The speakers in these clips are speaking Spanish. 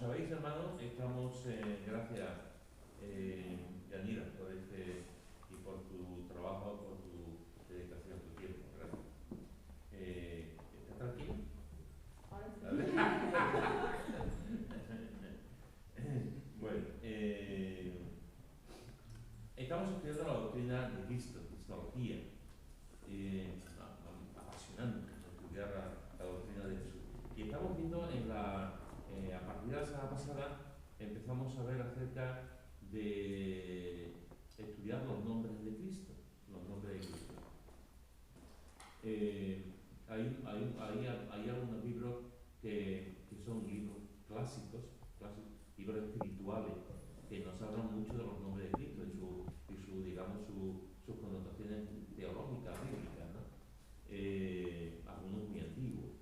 sabéis, hermanos, estamos, gracias, Yanira, por y por tu trabajo, por tu dedicación, tu tiempo. Gracias. ¿Estás tranquilo? Ahora sí. ¿Vale? Bueno, estamos estudiando la doctrina de Cristo, cristología. Apasionante estudiar la doctrina de Jesús. Y estamos viendo a partir de la semana pasada, empezamos a ver acerca de estudiar los nombres de Cristo. Los nombres de Cristo. Hay algunos libros que son libros clásicos, libros espirituales, que nos hablan mucho de los nombres de Cristo y digamos, sus connotaciones teológicas, bíblicas, ¿no? Algunos muy antiguos.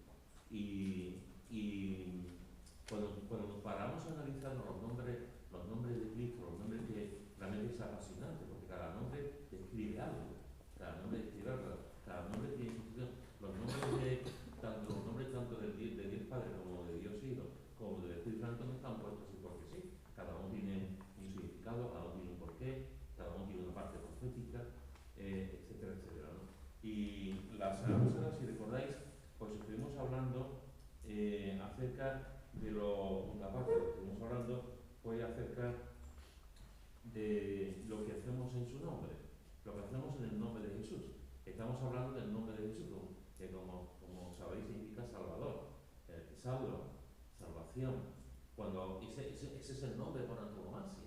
Y cuando nos paramos a analizar los nombres de Cristo, los nombres que realmente es apasionante, porque cada nombre describe algo, cada nombre describe algo, cada nombre tiene su función. Los nombres tanto de Dios Padre como de Dios Hijo, como del Espíritu Santo no están puestos así porque sí. Cada uno tiene un significado, cada uno tiene un porqué, cada uno tiene una parte profética, etcétera, etcétera, ¿no? Y la semana pasada, si recordáis, pues estuvimos hablando acerca de una parte que estuvimos hablando fue acerca de lo que hacemos en su nombre, lo que hacemos en el nombre de Jesús. Estamos hablando del nombre de Jesús, que como sabéis significa Salvador, que salva, salvación. Cuando ese es el nombre por antonomasia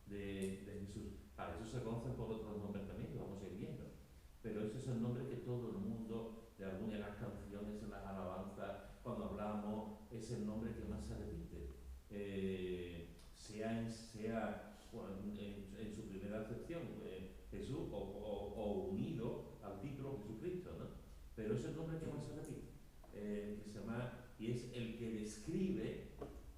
de Jesús. A Jesús se conocen por otros nombres también, que vamos a ir viendo. Pero ese es el nombre que todo el mundo, de alguna de las canciones, en las alabanzas, cuando hablamos, es el nombre que más se repite. Sea en su primera acepción, Jesús, o unido al título Jesucristo, ¿no? Pero es el nombre que más se repite. Que se llama, y es el que describe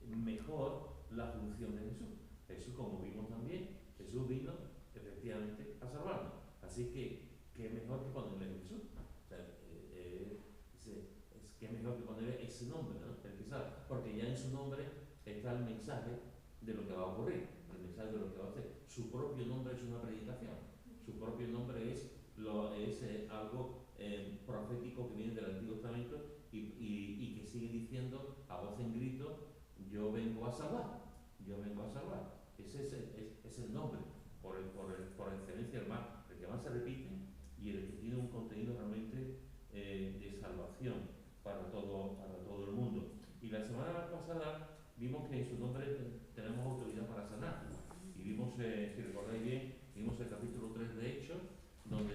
mejor la función de Jesús. Jesús, como vimos también, Jesús vino efectivamente a salvarnos. Así que, ¿qué mejor que ponerle Jesús? O sea, ¿qué mejor que ponerle ese nombre, ¿no? El que sabe. Porque ya en su nombre está el mensaje de lo que va a ocurrir, el mensaje de lo que va a hacer. Su propio nombre es una predicación. Su propio nombre es algo profético que viene del Antiguo Testamento y que sigue diciendo a voz en grito: yo vengo a salvar, yo vengo a salvar. Ese es el nombre, por excelencia, el que más se repite y el que tiene un contenido realmente de salvación para todo el mundo. Y la semana pasada vimos que en su nombre tenemos autoridad para sanar. Y vimos, si recordáis bien, vimos el capítulo 3 de Hechos, donde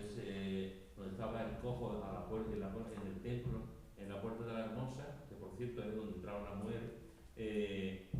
estaba el cojo a la puerta, en el templo, en la puerta de la Hermosa, que por cierto es donde entraban las mujeres,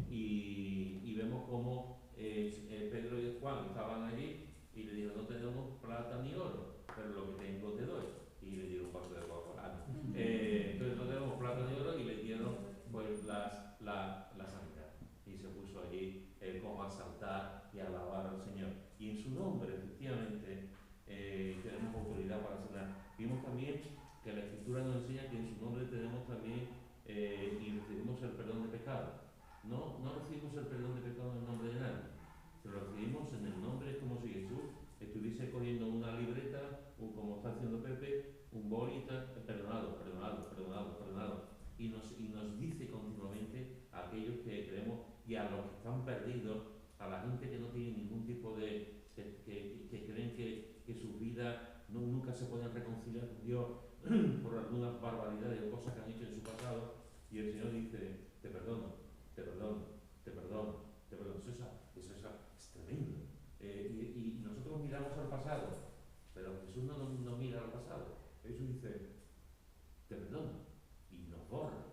y vemos cómo Pedro y Juan estaban allí y le dijeron: no tenemos plata ni oro, pero lo que tengo te doy. Y le dieron un vaso de Coca-Cola. Entonces no tenemos plata ni oro, y le dieron pues la sanidad. Y se puso allí el cojo a saltar y a alabar al Señor. Y en su nombre, efectivamente, tenemos autoridad para sanar. Vimos también que la Escritura nos enseña que en su nombre tenemos también y recibimos el perdón de pecado. No recibimos el perdón de pecado en el nombre de nadie, pero lo recibimos en el nombre. Es como si Jesús estuviese cogiendo una libreta, como está haciendo Pepe, un bolita, perdonado, y nos dice continuamente a aquellos que creemos y a los que están perdidos, a la gente que no tiene ningún tipo de, que creen que sus vidas nunca se pueden reconciliar con Dios por algunas barbaridades o cosas que han hecho en su pasado, y el Señor dice: te perdono, te perdono, te perdono, te perdono. Eso es tremendo. Y nosotros miramos al pasado, pero Jesús no mira al pasado. Jesús dice: te perdono, y nos borra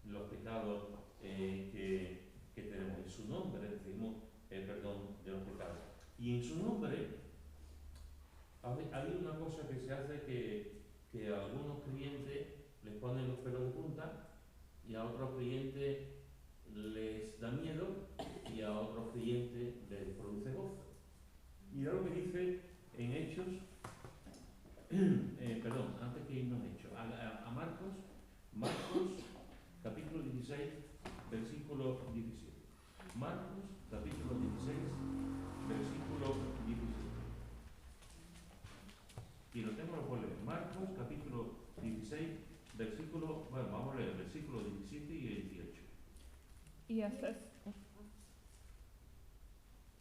los pecados que tenemos. En su nombre recibimos el perdón de los pecados. Y en su nombre hay una cosa que se hace que a algunos clientes les ponen los pelos de punta, y a otros clientes les da miedo, y a otros clientes les produce gozo. Y ahora lo que dice en Hechos, antes que irnos a Hechos, a Marcos capítulo 16, versículo Marcos, capítulo 16, versículo 17. Y lo tengo, lo puedo leer. Marcos, capítulo 16, versículo, bueno, vamos a leer el versículo 17 y el 18.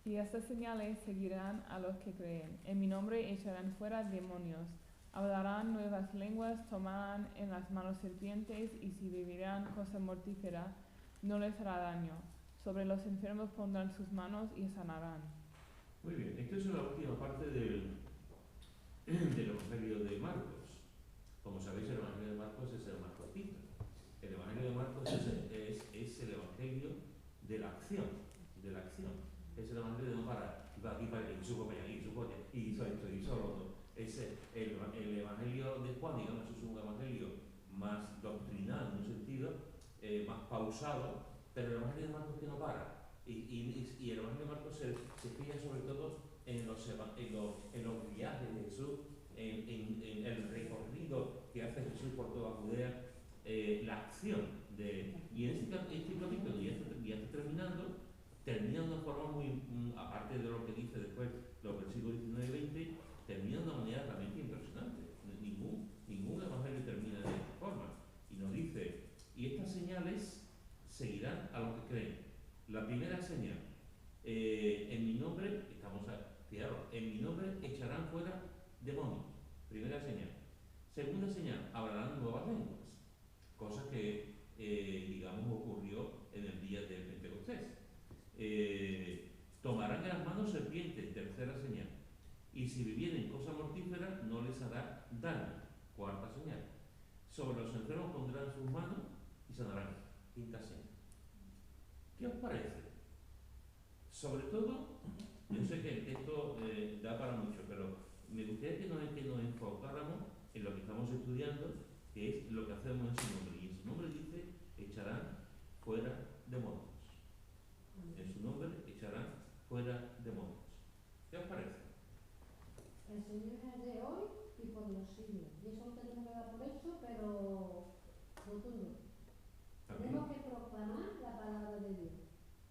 Y estas señales seguirán a los que creen. En mi nombre echarán fuera demonios, hablarán nuevas lenguas, tomarán en las manos serpientes, y si beberán cosa mortífera, no les hará daño. Sobre los enfermos pondrán sus manos y sanarán. Muy bien, esta es la última parte del Evangelio de Marcos. Como sabéis, el Evangelio de Marcos es el más cortito. El Evangelio de Marcos es el Evangelio de la acción. Es el Evangelio de no parar. Y va aquí para allá, y subo para allá, y subo allá, y hizo esto, y hizo lo otro. Es el Evangelio de Juan, digamos, es un Evangelio más doctrinal en un sentido, más pausado, pero el Evangelio de Marcos que no para. Y el Evangelio de Marcos se fija sobre todo en los viajes de Jesús, en el recorrido que hace Jesús por toda Judea, la acción y en este capítulo ya está termina de una forma muy, aparte de lo que dice después los versículos 19 y 20, termina de una manera realmente impresionante. Ningún evangelio termina de esta forma, y nos dice: y estas señales seguirán a los que creen. La primera señal, en mi nombre, fijaros, en mi nombre echarán fuera demonios. Primera señal. Segunda señal, hablarán nuevas lenguas. Cosa que, digamos, ocurrió en el día del Pentecostés. Tomarán en las manos serpientes. Tercera señal. Y si bebieren cosa mortífera, no les hará daño. Cuarta señal. Sobre los enfermos pondrán sus manos y sanarán. Quinta señal. ¿Qué os parece? Sobre todo, yo sé que esto da para mucho, pero me gustaría que nos enfocáramos en lo que estamos estudiando, que es lo que hacemos en su nombre. Y en su nombre dice: echarán fuera demonios. En su nombre echarán fuera demonios. ¿Qué os parece? El Señor es de hoy y por los siglos. Y eso lo tenemos que dar por hecho, pero rotundo. Tenemos que proclamar la palabra de Dios.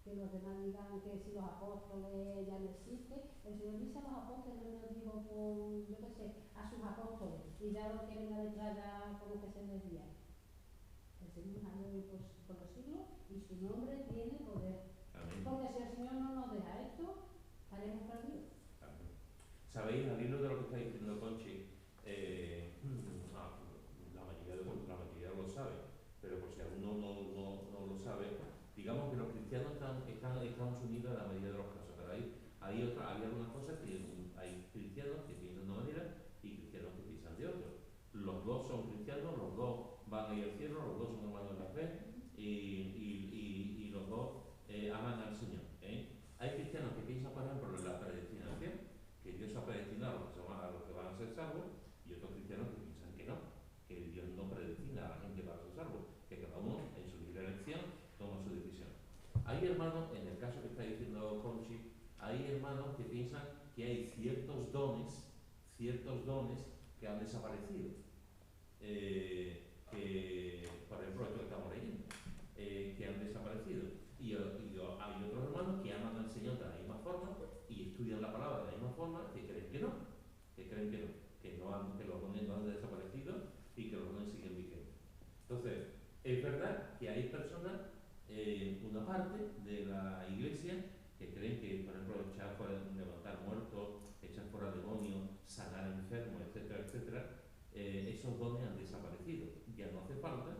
Que los demás digan que si los apóstoles ya no existen. El Señor dice a los apóstoles, no nos dijo con, yo qué sé, a sus apóstoles. Y ya lo que venga detrás ya como que se desvía. El Señor es de hoy por los siglos y su nombre tiene poder. Amén. Porque si el Señor no nos deja esto, estaremos perdidos. Amén. Sabéis, al hilo de lo que está diciendo Conchi, la mayoría lo sabe, pero por si alguno no lo sabe, digamos que los cristianos estamos unidos en la mayoría de los casos, pero hay algunas cosas que hay cristianos que piensan de una manera y cristianos que piensan de otra. Los dos son cristianos, los dos van a ir al cielo, los dos son hermanos de la fe, y los dos aman al Señor. Hay cristianos que piensan, por ejemplo, en la predestinación, que Dios ha predestinado a los que van a ser salvos, y otros cristianos que piensan que no, que Dios no predestina a la gente para ser salvo, que cada uno en su libre elección toma su decisión. Hay hermanos, en el caso que está diciendo Conchi, hay hermanos que piensan que hay ciertos dones que han desaparecido. Que, por ejemplo, esto que estamos leyendo, que han desaparecido. Y hay otros hermanos que aman al Señor de la misma forma y estudian la palabra de la misma forma, que creen que los dones no han desaparecido y que los dones siguen vigentes. Entonces, es verdad que hay personas, una parte de la iglesia, que creen que, por ejemplo, echar fuera, levantar muertos, echar fuera demonios, sanar enfermos, etcétera, etcétera, esos dones han desaparecido. Ya no hace falta,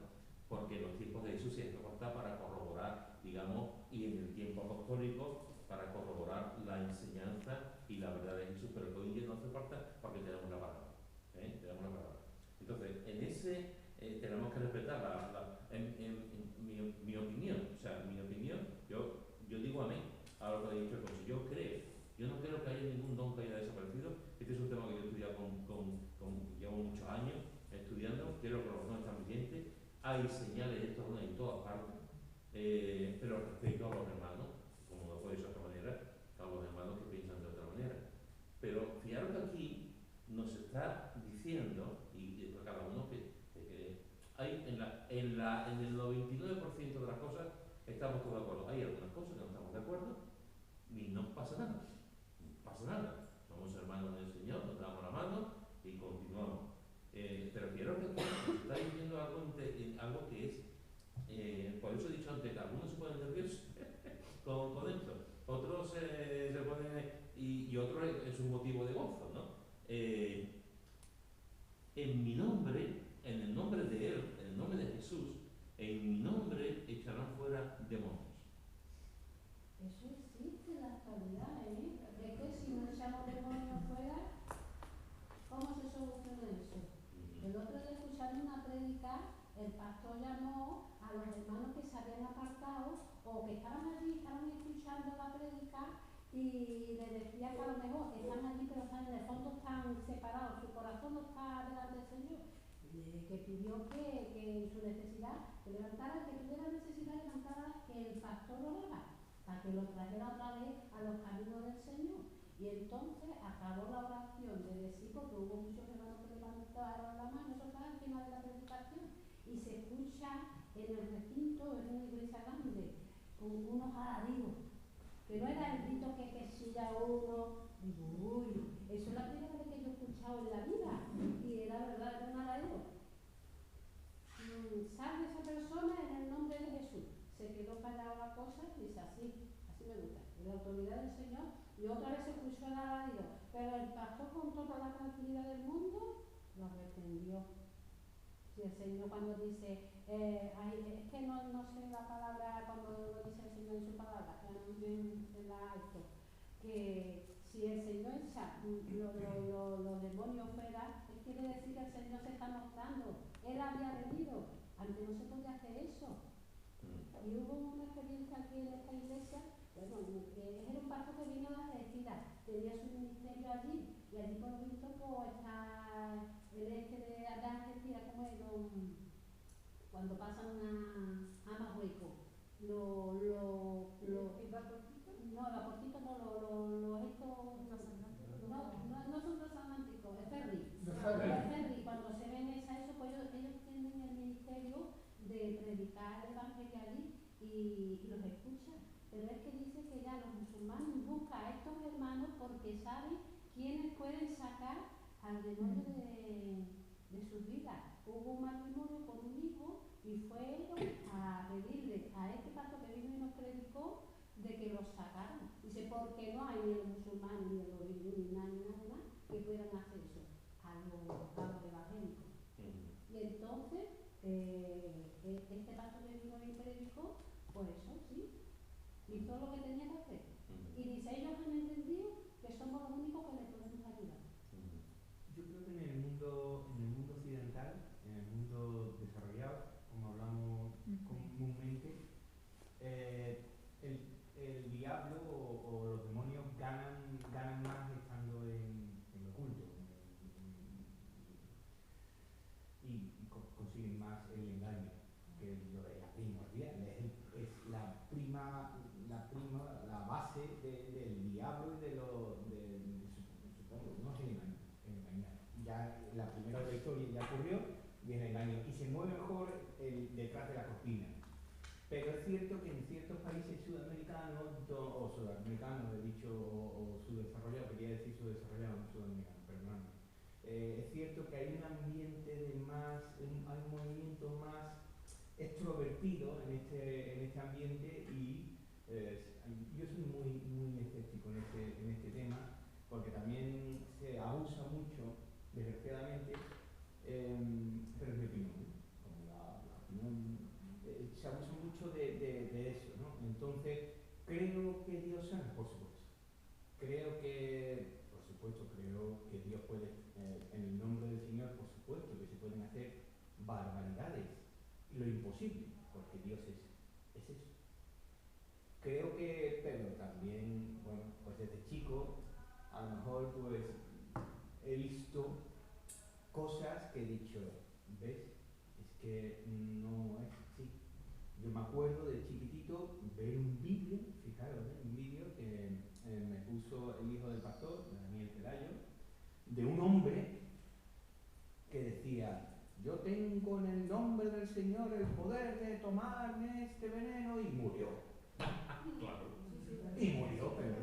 porque en los tiempos de Jesús sí hace falta para corroborar, digamos, y en el tiempo apostólico, para corroborar la enseñanza y la verdad de Jesús, pero hoy en día no hace falta porque tenemos la palabra. Tenemos la palabra. Entonces, en ese tenemos que respetar en mi opinión. O sea, mi opinión, yo digo amén a lo que ha dicho el Consejo. Yo no creo que haya ningún don que haya desaparecido. Este es un tema que yo he estudiado llevo muchos años estudiando. Creo que los dones están vigentes. Hay señales de estos dones en todas partes, pero respecto a los hermanos, como no puede ser de otra manera, a los hermanos que piensan de otra manera. Pero fijaros que aquí nos está diciendo, y cada uno que hay en el 99% de las cosas estamos todos de acuerdo. Hay algunas cosas que no estamos de y no pasa nada, no pasa nada. Somos hermanos del Señor, nos damos la mano y continuamos. Pero quiero que se está diciendo algo que es, por eso he dicho antes que algunos se ponen nerviosos con esto, otros se ponen, y otros es un motivo de gozo, ¿no? En mi nombre, en el nombre de Él, en el nombre de Jesús, en mi nombre echarán fuera demonios. Eso existe en la actualidad, ¿eh? Es que si no echamos demonios fuera, ¿cómo se soluciona eso? El otro día escuchando una prédica, el pastor llamó a los hermanos que se habían apartado o que estaban allí, estaban escuchando la prédica y le decía que a lo mejor están allí pero están en el fondo, están separados, su corazón no está delante del Señor. Que pidió que en su necesidad, que levantara, que tuviera necesidad, levantara, que el pastor lo haga, para que lo trajera otra vez a los caminos del Señor. Y entonces acabó la oración de decir, porque hubo muchos hermanos que levantaron la mano, eso estaba al final de la predicación, y se escucha en el recinto, en una iglesia grande, con unos alaridos, que no era el grito que chilla uno, digo, uy, eso es la primera vez que yo he escuchado en la vida, y era verdad, era un alarido. Salve esa persona en el nombre de Jesús. Se quedó callada la cosa y dice así me gusta, en la autoridad del Señor. Y otra vez se escuchó el alarido, pero el pastor con toda la tranquilidad del mundo lo reprendió. Y el Señor cuando dice, es que no sé la palabra, cuando lo dice el Señor en su palabra, en la alto, que si el Señor echa los demonios fuera, quiere decir que el Señor se está mostrando. Él había venido, antes no se podía hacer eso. Y hubo una experiencia aquí en esta iglesia, bueno, era un pastor que vino a Algeciras, tenía su ministerio allí, y allí por lo visto pues está el de Algeciras, como es cuando pasan a Marruecos, no son transatlánticos, es ferry. Cuando se ven eso, pues ellos tienen el ministerio de predicar el evangelio allí y los escuchan. Pero es que dice que ya los musulmanes buscan a estos hermanos porque saben quiénes pueden sacar al demonio de sus vidas. Hubo un matrimonio con un hijo y fue ellos a pedirle a este pastor que vino y nos predicó de que los sacaran. Dice, porque no hay ni los musulmanes ni los hindúes ni nada que puedan hacer eso a los evangélicos. Y entonces este pastor que vino y predicó, pues eso sí, hizo lo que tenía que hacer. Y dice, ellos han entendido que somos los únicos que les podemos ayudar. Yo creo que en el mundo occidental, en el mundo desarrollado, como hablamos comúnmente, el diablo o los demonios ganan más estando en lo oculto y consiguen más el engaño, que es lo de la primordial, es la base del diablo y supongo, no es el engañar. Ya la primera de la historia ya ocurrió y es el engaño, y se mueve mejor detrás de la cortina. Pero es cierto que en ciertos países sudamericanos, o subdesarrollados, quería decir subdesarrollados, no sudamericanos, perdóname. Es cierto que hay un ambiente hay un movimiento más extrovertido en este ambiente y yo soy muy escéptico en este tema, porque también se abusa mucho, desgraciadamente, pero es mi opinión, como la opinión, se abusa mucho de eso, ¿no? Entonces, creo que Dios sana, por supuesto. Creo que Dios puede, en el nombre del Señor, por supuesto, que se pueden hacer barbaridades, lo imposible, porque Dios es eso. Creo que, pero también, bueno, pues desde chico, a lo mejor pues he visto cosas que he dicho, ¿ves? Es que no es así. Yo me acuerdo de chiquitito ver un vídeo, fijaros, un vídeo que me puso el hijo del pastor, Daniel Pelayo, de un hombre que decía, yo tengo en el nombre del Señor el poder de tomarme este veneno, y murió. Claro. Y murió, pero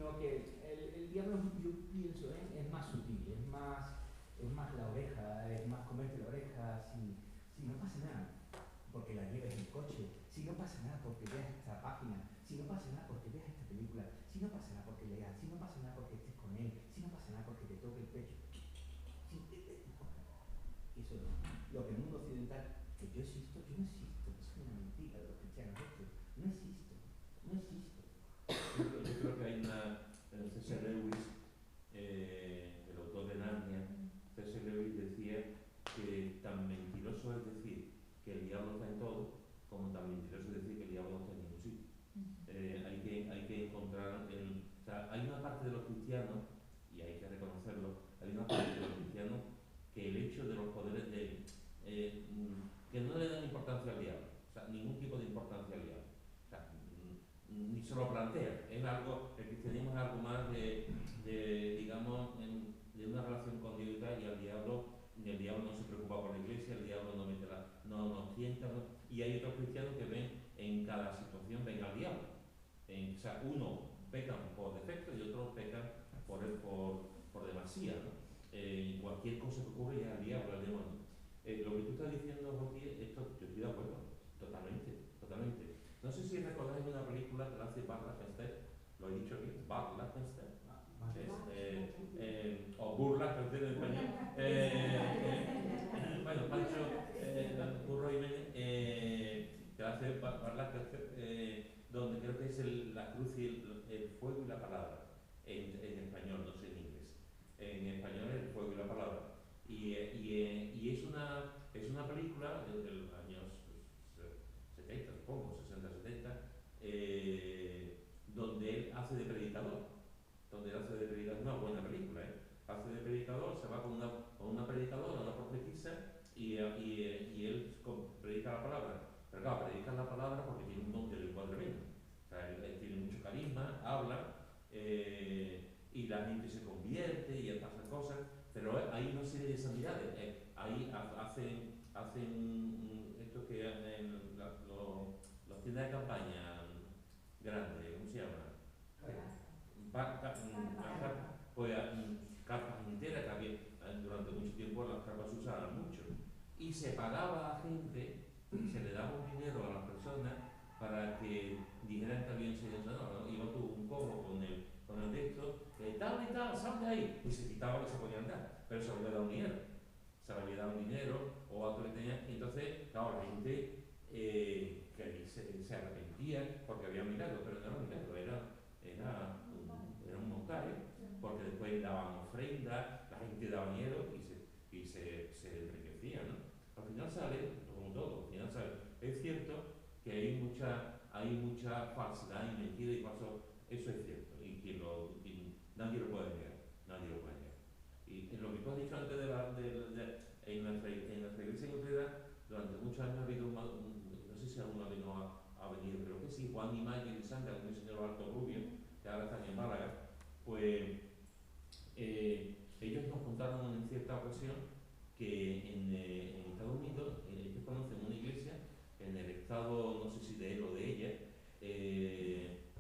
sino que el diablo, yo pienso, es más sutil, es más la oreja, es más comerte la oreja, si no pasa nada porque la lleves en el coche, si no pasa nada porque veas esta página, si no pasa nada porque veas esta película, si no pasa nada porque leas, si no pasa nada porque estés con él, si no pasa nada porque te toque el pecho. Eso es lo que el mundo occidental, que yo existo, yo no existo, eso es una mentira de los cristianos esto, no existo, no existo. Yo creo que hay una, C.S. Lewis, el autor de Narnia, C.S. Lewis decía que tan mentiroso es decir que el diablo está en todo, como tan mentiroso es decir que el diablo no está en ningún sitio. Hay que encontrar, o sea, hay una parte de los cristianos, y hay que reconocerlo, hay una parte de los cristianos que el hecho de los poderes que no le dan importancia al diablo, o sea, ningún tipo de importancia al diablo. O sea, ni se lo plantea. Es algo, el cristianismo es algo más digamos, de una relación con Dios y tal, y el diablo no se preocupa por la iglesia, el diablo no nos tienta, ¿no? Y hay otros cristianos que ven en cada situación, ven al diablo. O sea, unos pecan por defecto y otros pecan por demasía, ¿no? Cualquier cosa que ocurre es al diablo, al demonio. Lo que tú estás diciendo, Joaquín, esto yo estoy de acuerdo, totalmente. No sé si recordáis una película que la hace Bart Lancaster, lo he dicho aquí, Bart Lancaster, o Burr Lancaster en español. Bueno, Pancho, Burro Jiménez, que la hace Bart Lancaster, donde creo que es la cruz y el fuego y la palabra, en español, no sé en inglés. En español el fuego y la palabra. Y es una película de los años 70, supongo, 60, 70, donde él hace de predicador. Una buena película, hace de predicador, se va con una predicadora, una profetisa, y él predica la palabra. Pero claro, predica la palabra porque tiene un don de lengua tremendo. O sea, él tiene mucho carisma, habla, y la gente se convierte y pasan cosas, pero hay una serie de sanidades. Ahí hacen esto que los tiendas de campaña grandes, ¿cómo se llama? Pues carpas enteras que había durante mucho tiempo, las carpas se usaban mucho y se pagaba a gente, se le daba un dinero a las personas para que dijeran que habían sido sanados, ¿no? Iba tú un cojo con el de esto, tal y tal, sal de ahí, y se quitaba que se podía andar, pero se le había dado un dinero, o algo que tenía, y entonces, claro, la gente que se arrepentía porque había milagros, pero no era un milagro, era un montaje, porque después daban ofrendas, la gente daba dinero y se enriquecía, ¿no? Al final sale, como todo, al final sale. Es cierto que hay mucha falsedad y mentira y falso, eso es cierto, y nadie lo puede negar, Y en lo que tú has dicho antes en nuestra iglesia incluida, durante muchos años ha habido no sé si alguno ha venido, creo que sí, Juan y Mike y Sandra, un señor alto rubio, que ahora están en Málaga, pues ellos nos contaron en cierta ocasión que en Estados Unidos, ellos conocen una iglesia, en el estado, no sé si de él o de ella,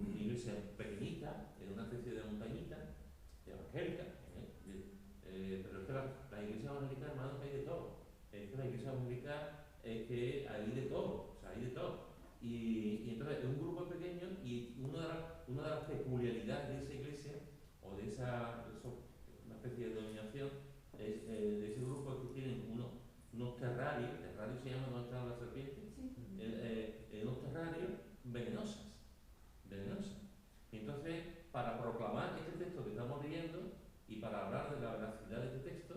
una iglesia pequeñita, en una especie de montañita, evangélica, pero es que la iglesia evangélica, hermano, hay de todo. Es que la iglesia evangélica es que hay de todo, o sea, hay de todo. Y entonces es un grupo pequeño y una de las peculiaridades de esa iglesia, o de una especie de denominación, de ese grupo es que tienen unos terrarios se llama donde están las serpientes, unos terrarios venenosas. Y entonces, para proclamar este texto que estamos leyendo y para hablar de la veracidad de este texto,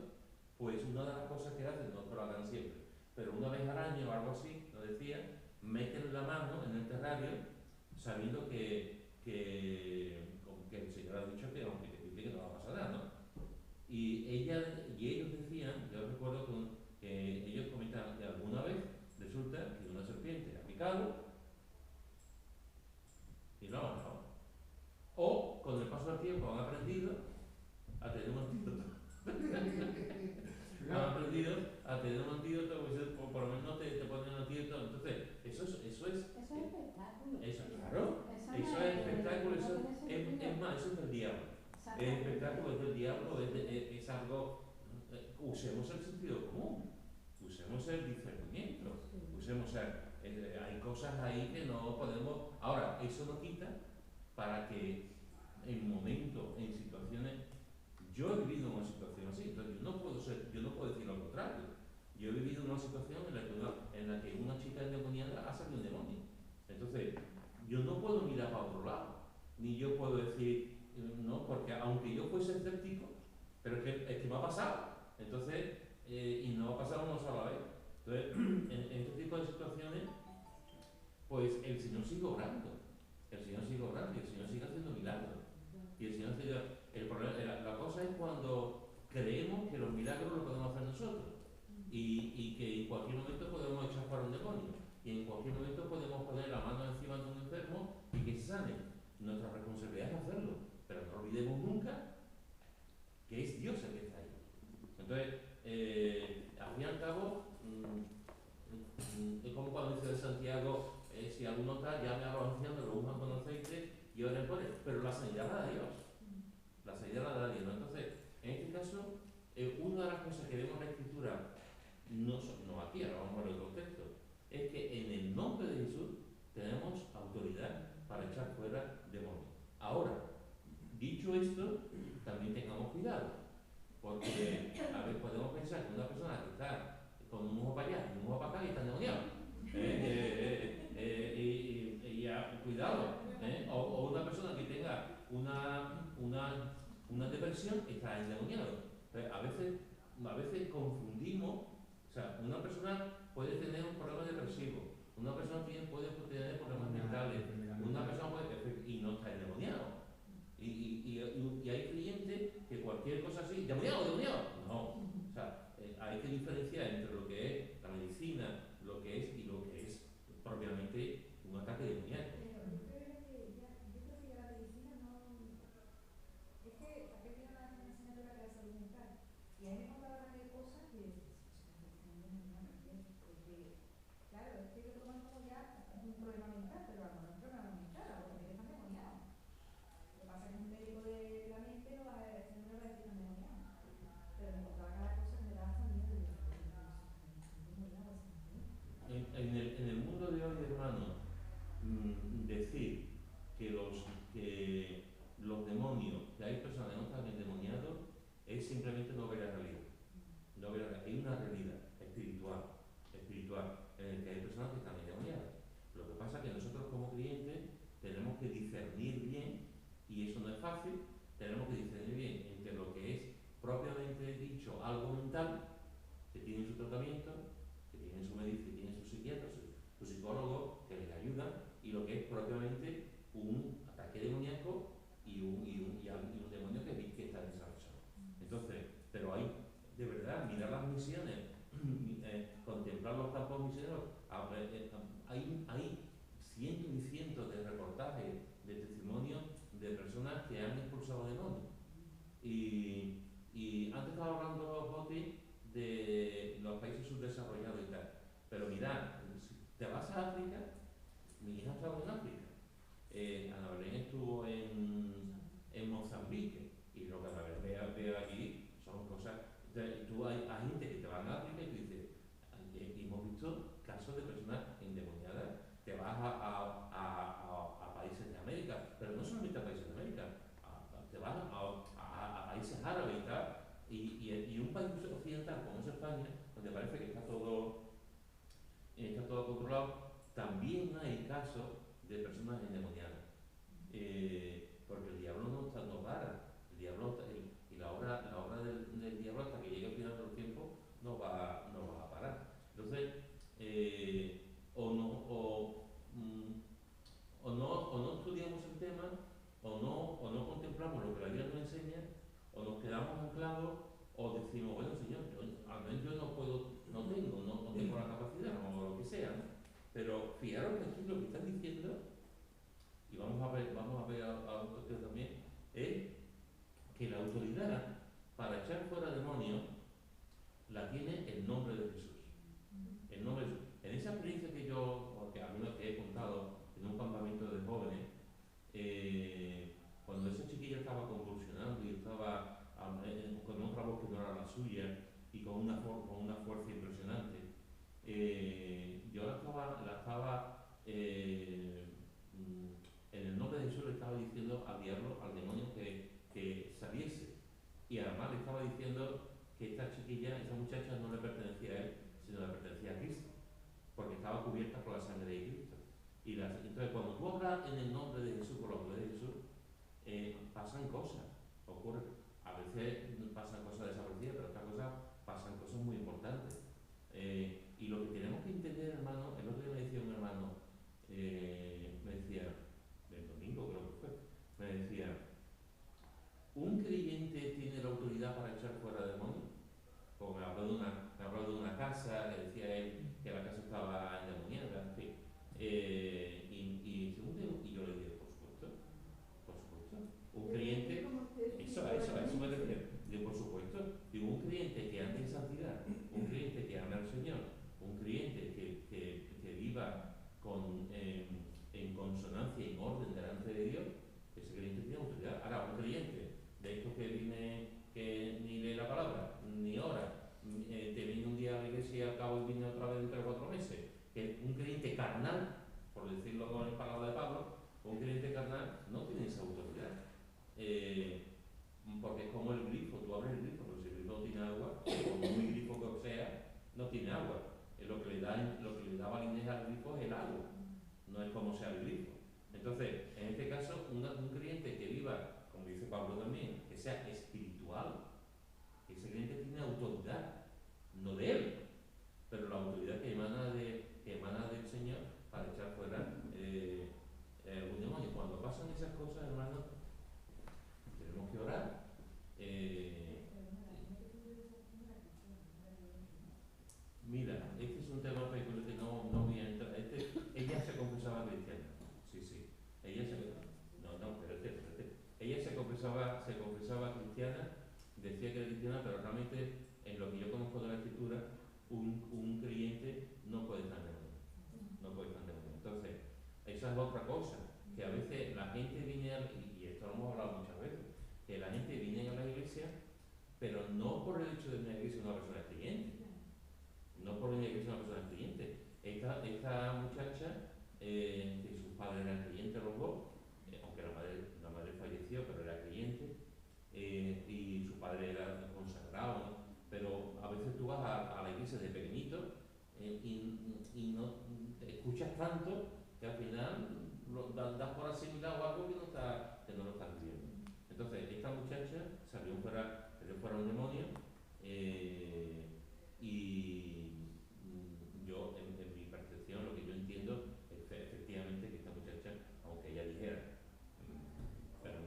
pues una de las cosas que hacen, no es que lo hagan siempre, pero una vez al año o algo así, nos decía, meten la mano en el terrario sabiendo que el Señor ha dicho que aunque te pique que no va a pasar nada, ¿no? Y ellos decían, yo recuerdo que ellos comentaban que alguna vez resulta que una serpiente ha picado y lo ha matado. O con el paso del tiempo han aprendido a tener un antídoto. Han aprendido a tener un antídoto, pues por lo menos te ponen un antídoto. Entonces, eso es espectáculo. Eso, claro. Eso es espectáculo, es más, eso es del es espectáculo, es del diablo, es algo. Usemos el sentido común, usemos el discernimiento, usemos hay cosas ahí que no podemos. Ahora, eso no quita para que en momentos, en situaciones. Yo he vivido una situación así, entonces yo no puedo decir lo contrario. Yo he vivido una situación en la que una chica endemoniada ha salido un demonio. Entonces, yo no puedo mirar para otro lado, ni yo puedo decir, no, porque aunque yo fuese escéptico, pero es que me ha pasado. Entonces, y no ha pasado una sola vez. Entonces, en este tipo de situaciones, pues el Señor sigue obrando, y el Señor sigue haciendo milagros. Y el Señor sigue. El problema, la cosa es cuando creemos que los milagros los podemos hacer nosotros y que en cualquier momento podemos echar fuera un demonio y en cualquier momento podemos poner la mano encima de un enfermo y que se sane. Nuestra responsabilidad es hacerlo, pero no olvidemos nunca que es Dios el que está ahí. Entonces, al fin y al cabo, es como cuando dice de Santiago, si alguno está, llame a los ancianos, lo unjan con aceite y oren por él, pero la sanidad la da Dios. La sanidad la da Dios, ¿no? Entonces, en este caso, una de las cosas que vemos en la Escritura, no aquí, ahora vamos a ver otro texto, es que en el nombre de Jesús tenemos autoridad para echar fuera demonios. Ahora, dicho esto, también tengamos cuidado, porque a ver, podemos pensar que una persona que está con un ojo para allá y un ojo para acá y está endemoniado. Cuidado, o una persona que tenga una depresión está endemoniado. A veces confundimos, o sea, una persona puede tener un problema depresivo, una persona puede tener problemas mentales, una persona puede y no está endemoniado. Y hay creyentes que cualquier cosa así, endemoniado, no. O sea, hay que diferenciar entre lo que es la medicina, lo que es y lo que es propiamente un ataque demoníaco. Y ahí me contaba también cosas que claro, es que lo toman como ya un problema mental, pero a lo mejor no es un problema mental, a lo mejor están demoniados. Lo que pasa es que un médico de la mente no va a decir que están demoniados. Pero me contaba cada cosa que me daba hasta miedo de en el mundo de hoy, hermano, decir que los demonios, que hay personas que no están endemoniados, es simplemente no ver la realidad. No ver la realidad. Hay una realidad espiritual, en la que hay personas que están endemoniadas. Lo que pasa es que nosotros como clientes tenemos que discernir bien, y eso no es fácil, tenemos que discernir bien entre lo que es propiamente dicho algo mental, que tiene su tratamiento, que tiene su médico, que tiene su psiquiatra, su psicólogo, que les ayuda, y lo que es propiamente un ataque demoníaco y un demonio que está en esa persona. Entonces, pero hay, de verdad, mirar las misiones, contemplar los campos misioneros, hay cientos y cientos de reportajes, de testimonios de personas que han expulsado demonios. Y antes estaba hablando, Joti, de los países subdesarrollados y tal. Pero mirad, si te vas a África, mi hija estaba en África. Ana Belén estuvo en Mozambique. Y lo que Ana Belén veo allí son cosas. Hay gente que te va a África y tú dices, hemos visto casos de personas endemoniadas. Te vas a países de América, pero no solamente a países de América, te vas a países árabes y tal. Y un país occidental como es España, donde parece que está todo controlado, también hay casos de personas endemoniadas. Porque el diablo no para. El diablo y la obra del diablo hasta que llegue el final de los tiempos no va a parar. Entonces, o no estudiamos el tema, o no contemplamos lo que la Biblia nos enseña, o nos quedamos anclados, o decimos, bueno, Señor, al menos yo no tengo la capacidad, o lo que sea, ¿no? Pero fijaros que aquí lo que están diciendo, y vamos a ver a un costeo también, es que la autoridad para echar fuera demonios la tiene el nombre de Jesús. El nombre de Jesús. En esa experiencia que porque a mí lo que he contado en un campamento de jóvenes, cuando esa chiquilla estaba convulsionando y fuerza impresionante. Yo en el nombre de Jesús le estaba diciendo al diablo, al demonio, que saliese. Y además le estaba diciendo que esta chiquilla, esa muchacha no le pertenecía a él, sino le pertenecía a Cristo, porque estaba cubierta por la sangre de Cristo. Entonces, cuando tú hablas en el nombre de Jesús, por la autoridad de Jesús, pasan cosas, ocurre. A veces pasan cosas desaparecidas, pero otras cosas pasan cosas muy importantes. Y lo que tenemos que entender, hermano, el otro día me decía un hermano, me decía, el domingo creo que fue, me decía, ¿un creyente tiene la autoridad para echar fuera demonios? Porque me habló de una casa, le decía él que la casa estaba endemoniada, en fin. Y yo le dije, por supuesto. Un creyente, a eso me refiero. Digo, por supuesto. Digo, un creyente que ande en santidad, un creyente que ame al Señor, un creyente que viva en consonancia y en orden delante de Dios, ese creyente tiene autoridad. Ahora, un creyente de estos que ni lee la palabra, ni ora, te viene un día a la iglesia y al cabo viene otra vez dentro de 4 meses, que un creyente carnal, por decirlo con las palabras de Pablo, un creyente carnal no tiene esa autoridad. Porque es como el grifo, tú abres el grifo, pero si el grifo no tiene agua, como muy grifo que sea, no tiene agua. Lo que le da validez al grifo es el agua, no es como sea el grifo. Entonces, en este caso, un creyente que viva, como dice Pablo también, que sea espiritual, ese creyente tiene autoridad, no de él, pero la autoridad que emana del Señor para echar fuera un demonio. Cuando pasan esas cosas, hermano, tenemos que orar. Mira, este es un tema peculiar que no voy a entrar. Ella se confesaba cristiana. Sí. Ella se confesaba cristiana, decía que era cristiana, pero realmente, en lo que yo conozco de la Escritura, un creyente no puede estar en el mundo. Entonces, esa es otra cosa, que a veces la gente viene, y esto lo hemos hablado muchas veces, que la gente viene a la iglesia, pero no por el hecho de una iglesia una persona creyente. No por una iglesia una persona creyente. Esta muchacha, que sus padres eran creyentes los dos, aunque la madre falleció, pero era creyente, y su padre era consagrado, ¿no? Pero a veces tú vas a la iglesia de pequeñito y no te escuchas tanto que al final das por asimilado algo que no lo estás viviendo. Entonces, esta muchacha salió fuera un demonio, y yo, en mi percepción, lo que yo entiendo es que efectivamente que esta muchacha, aunque ella dijera, pero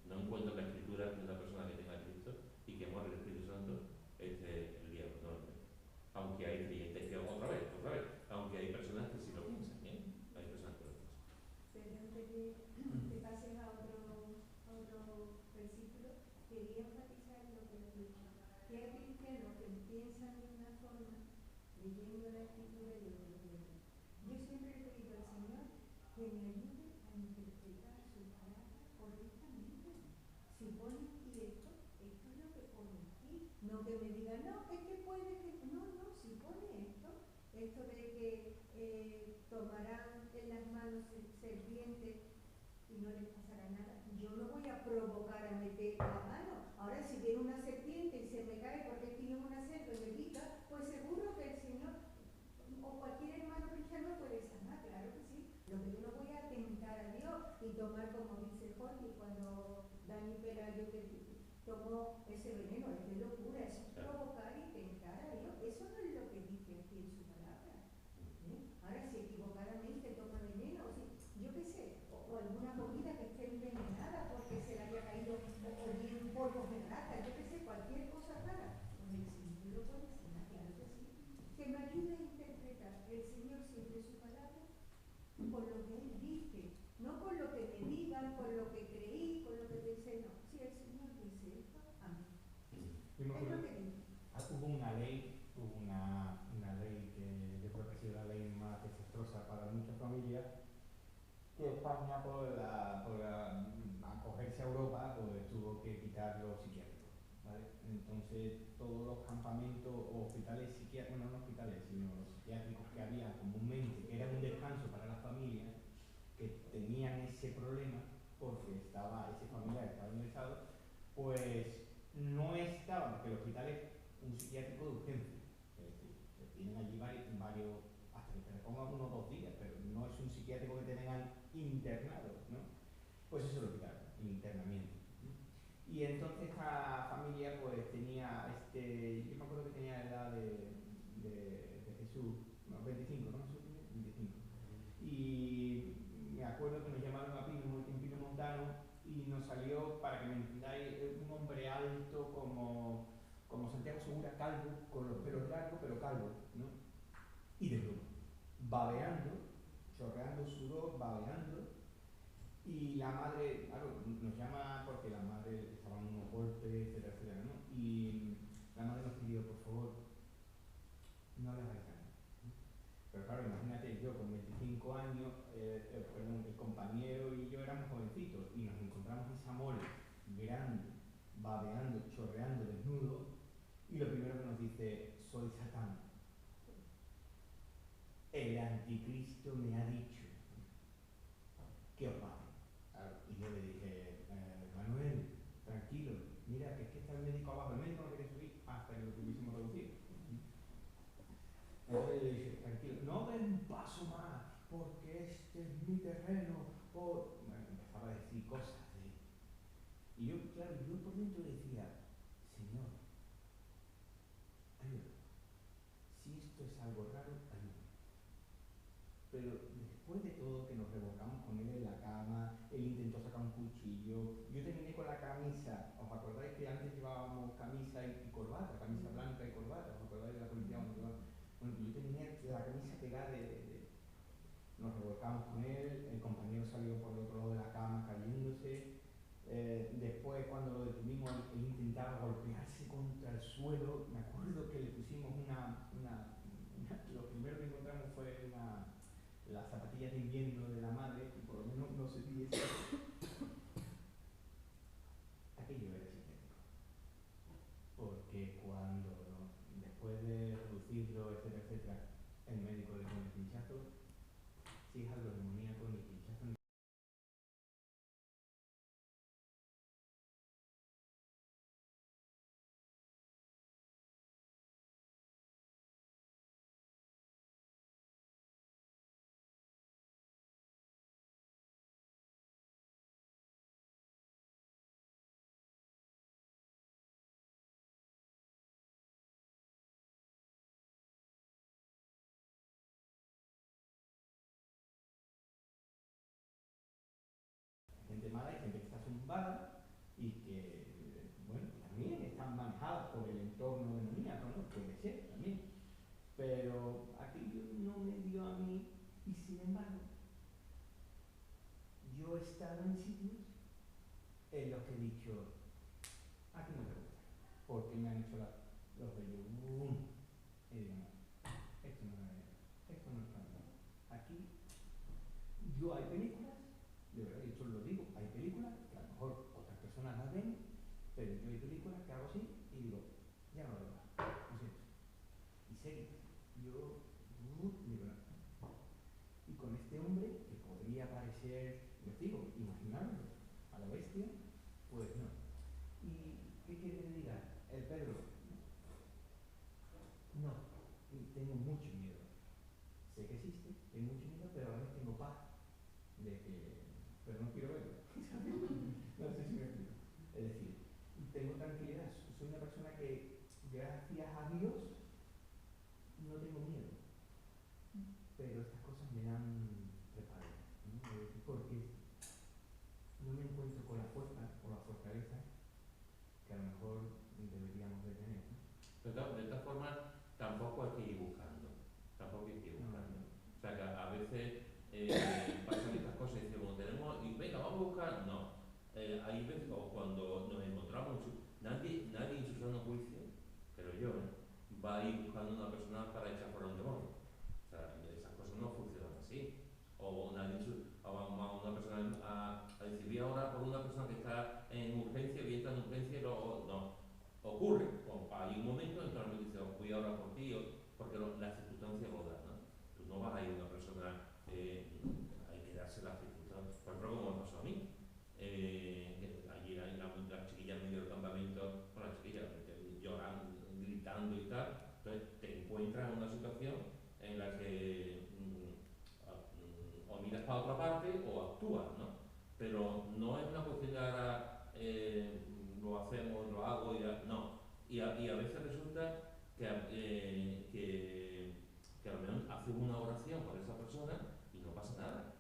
no encuentro en la Escritura que una persona que tenga a Cristo y que muere el Espíritu Santo es el diablo, no. Aunque hay creyentes que otra vez, aunque hay personas que sí lo piensan, hay personas que lo piensan. Pero antes que pases a otro versículo, quería enfatizar lo que has dicho. Que hay cristianos que piensan de una forma, leyendo la Escritura y otros de otra. Yo siempre he pedido al Señor que me ayude a interpretar su palabra correctamente. Si pone aquí esto es lo que pone aquí. No que me diga, no, es que puede que. No, si pone esto de que tomarán en las manos serpientes y no les pasará nada. Yo no voy a provocar a meter la mano. Ahora, si viene una serpiente y se me cae porque tiene una sed y me pica, pues seguro que el Señor o cualquier hermano cristiano puede sanar, claro que sí. Lo que yo no voy a tentar a Dios y tomar, como dice Jorge, cuando Dani Pelayo que tomó ese veneno, es de locura, eso es provocar y tentar a Dios. Eso no es lo que dice aquí en su palabra. Ahora, si equivocadamente toma veneno, yo qué sé, o alguna comida que esté envenenada porque se le haya caído o bien polvos de rata, yo qué sé, cualquier cosa rara, pues el Señor lo puede sanar, claro que sí. Que me ayude a interpretar el Señor siempre su palabra por lo que Él dice, no por lo que me digan, por lo que creí, por lo que pensé, no. Si el Señor dice esto, amén. Es lo que dice. Hubo una ley que yo creo que ha sido la ley más desastrosa para muchas familias, que España, por acogerse a Europa, pues tuvo que quitar los psiquiátricos. ¿vale? Entonces todos los campamentos o hospitales psiquiátricos, bueno, no hospitales, sino los psiquiátricos que había comúnmente, que eran un descanso para las familias, que tenían ese problema porque ese familiar estaba ingresado, pues no estaban, porque el hospital es un psiquiátrico de urgencia, es decir, que tienen allí varios, hasta que te repongan 1 o 2 días, pero no es un psiquiátrico que te tengan internado, ¿no? Pues eso es lo que quitaron, el internamiento. Y entonces esta familia pues tenía yo me acuerdo que tenía la edad de Jesús, no, 25, ¿no? Jesús tiene 25. Y me acuerdo que nos llamaron en Pino Montano y nos salió, para que me entendáis, un hombre alto como Santiago Segura, calvo, con los pelos largos, pero calvo, ¿no? Y desnudo, babeando, chorreando sudor, babeando. Y la madre, claro, nos llama porque la madre estaba en unos golpes, etcétera, etcétera, ¿no? Y la madre nos pidió, por favor, no le hagáis daño. Pero claro, imagínate, yo con 25 años, perdón, el compañero y yo éramos jovencitos y nos encontramos en esa mole, grande, babeando, chorreando, desnudo, y lo primero que nos dice, soy Satán. El anticristo me ha dicho que os mate. Y yo le dije, Manuel, tranquilo, mira, que es que está el médico abajo, el médico no quería subir hasta que lo tuviésemos reducido. Entonces le dije, tranquilo, no den un paso más, porque este es mi terreno. Bueno, empezaba a decir cosas. Y yo, claro, yo por dentro decía, Señor, ayúdame. Si esto es algo raro, ayúdame. Pero después de todo, que nos revolcamos con él en la cama, él intentó sacar un cuchillo, yo terminé con la camisa. ¿Os acordáis que antes llevábamos camisa y corbata, camisa blanca y corbata? ¿Os acordáis de la policía cuando llevaba? Bueno, yo tenía la camisa pegada nos revolcamos con él, el compañero salió por el otro lado de la cama cayéndose. Después, cuando lo detuvimos, él intentaba golpearse contra el suelo. Me acuerdo que le pusimos lo primero que encontramos fue las zapatillas de invierno de la madre, y por lo menos no se viese. Aquello era psiquiátrico. Porque después de reducirlo, etcétera, etcétera, el médico le pone el pinchazo. Si es algo demoníaco, ni pinchazo ni. Gente mala y gente que está zumbada y que, bueno, también están manejadas por el entorno demoníaco, ¿no? Puede ser también. Pero aquello no me dio a mí, y sin embargo, yo he estado en sitios en los que he dicho, aquí no te gusta, porque me han hecho los vellos, y digo, no, esto no es para mí. Aquí, hay películas, de verdad, y esto lo digo, hay películas que a lo mejor otras personas las ven, pero yo hay películas que hago así y digo, ya no lo veo más, lo siento. Y series, yo digo, no. Y con este hombre, que podría parecer, les digo, imaginarlo a la bestia, pues no. ¿Y qué quiere que le diga? El Pedro, no, y tengo mucho miedo. Sé que existe, tengo mucho miedo, pero a la vez tengo paz pero no quiero verlo. No sé si me explico. Es decir, tengo tranquilidad, soy una persona que, gracias a Dios, no tengo miedo. Pero estas cosas me dan reparo, ¿no? Porque no me encuentro con la fuerza o la fortaleza que a lo mejor deberíamos de tener, ¿no? Pero de esta forma, tampoco hay que ir buscando. Tampoco hay que ir buscando. O sea, que a veces pasan estas cosas y decimos, y venga, vamos a buscar. No. Hay veces, o cuando nos encontramos, nadie en su sano juicio, pero yo, va a ir buscando una persona para echar fuera un demonio. O sea, esas cosas no funcionan así. O vamos a una persona a decir, voy a orar por una persona que está en urgencia, y entra en urgencia y luego, no. ocurre, o hay un momento en que el dice, voy a orar por ti, porque las circunstancias lo dan, ¿no? Tú no vas a ir a una persona, hay que darse las circunstancias, por ejemplo, como me pasó a mí. Allí la chiquilla en medio del campamento, bueno, la chiquilla llorando, gritando y tal, entonces te encuentras en una situación en la que o miras para otra parte o actúas, ¿no? Pero no es una cuestión de ahora lo hacemos, lo hago y ya, no. Y a veces resulta que a lo mejor haces una oración por esa persona y no pasa nada.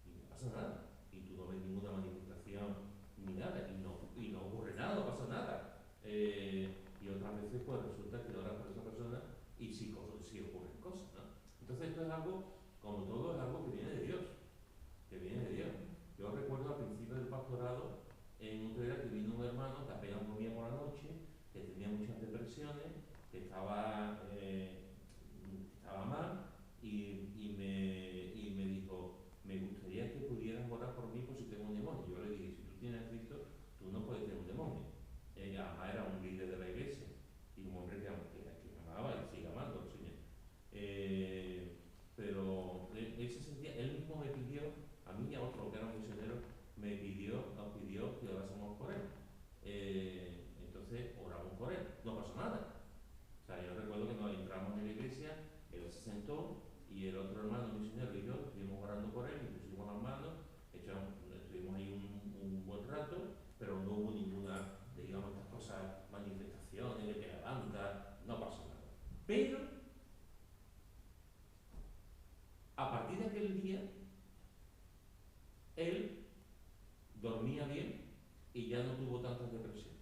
Y no pasa nada. Y tú no ves ninguna manifestación ni nada. Y no ocurre nada, no pasa nada. Y otras veces pues resulta que oras por esa persona y sí ocurren cosas, ¿no? Entonces esto es algo, como todo, es algo que viene de Dios. Que viene de Dios. Yo recuerdo al principio del pastorado en Utrera que vino un hermano que apenas dormía por la noche, que tenía muchas depresiones, que estaba mal y me dijo, me gustaría que pudieras orar por mí por si tengo un demonio. Yo le dije, si tú tienes a Cristo, tú no puedes tener un demonio. Además era un líder de la iglesia y un hombre que amaba y sigue amando al Señor. Pero él se sentía, él mismo me pidió, a mí y a otro que era un misionero, nos pidió que orásemos por él. Entonces oramos por él, no pasó nada. O sea, yo recuerdo que nos entramos en la iglesia, él se sentó y el otro hermano misionero y yo estuvimos orando por él, y pusimos las manos, estuvimos ahí un buen rato, pero no hubo ninguna, digamos, estas cosas, manifestaciones, que te levanta, no pasó nada. Pero, a partir de aquel día, él dormía bien y ya no tuvo tantas depresiones.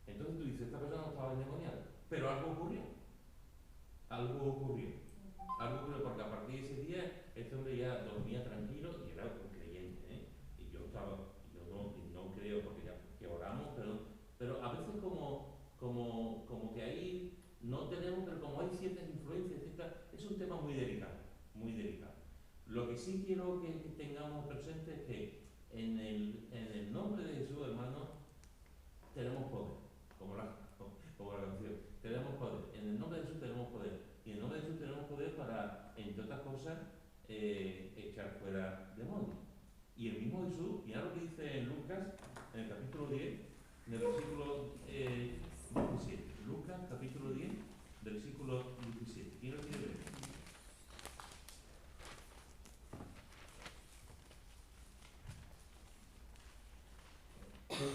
Entonces tú dices, esta persona no estaba endemoniada, pero algo ocurrió. Algo ocurrió porque a partir de ese día este hombre ya dormía tranquilo y era un creyente, ¿eh? Y yo no creo porque ya que oramos, pero a veces como que ahí no tenemos, pero como hay ciertas influencias, es un tema muy delicado, muy delicado. Lo que sí quiero que tengamos presente es que en el nombre de Jesús, hermano, tenemos poder, como la canción, tenemos poder. En el nombre de Jesús tenemos poder. Y en el nombre de Jesús tenemos poder para, entre otras cosas, echar fuera demonios. Y el mismo Jesús, mira lo que dice en Lucas, en el capítulo 10, en el versículo 17. Lucas, capítulo 10, versículo 17. ¿Quién lo quiere ver?